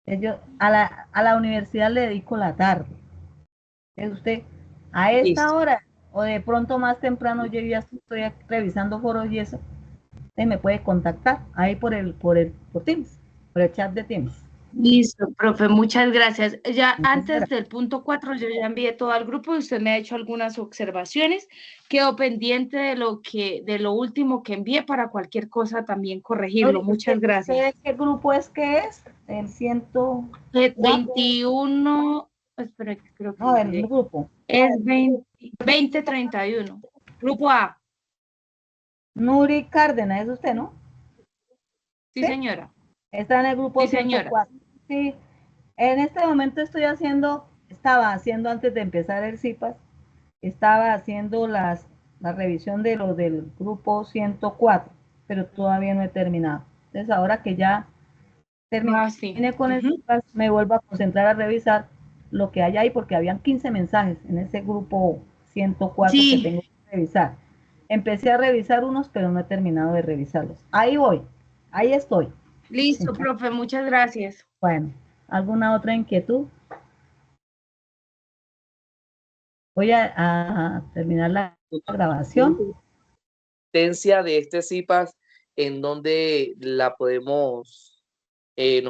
Yo a la universidad le dedico la tarde. Es usted a esta Listo. hora o de pronto más temprano yo ya estoy revisando foros y eso, usted me puede contactar ahí por Teams, por el chat de Teams. Listo, profe, muchas gracias. Ya Muchas antes gracias. del punto 4, yo ya envié todo al grupo y usted me ha hecho algunas observaciones. Quedo pendiente de lo último que envié para cualquier cosa también corregirlo. Muchas gracias. ¿Qué grupo es que es? El 104. 21, espera, creo que No, lo el miré. grupo. Es 2031. Grupo A. Nuri Cárdenas, es usted, ¿no? Sí, Sí. señora. Está en el grupo Sí, señora. 104. Sí. En este momento estaba haciendo antes de empezar el CIPAS, estaba haciendo la revisión de lo del grupo 104, pero todavía no he terminado. Entonces, ahora que ya terminé Sí. con el CIPAS, me vuelvo a concentrar a revisar lo que hay ahí, porque habían 15 mensajes en ese grupo 104 que Sí. tengo que revisar. Empecé a revisar unos, pero no he terminado de revisarlos. Ahí voy, ahí estoy. Listo, profe, muchas gracias. Bueno, ¿alguna otra inquietud? Voy a terminar la grabación. De este CIPAS, en donde la podemos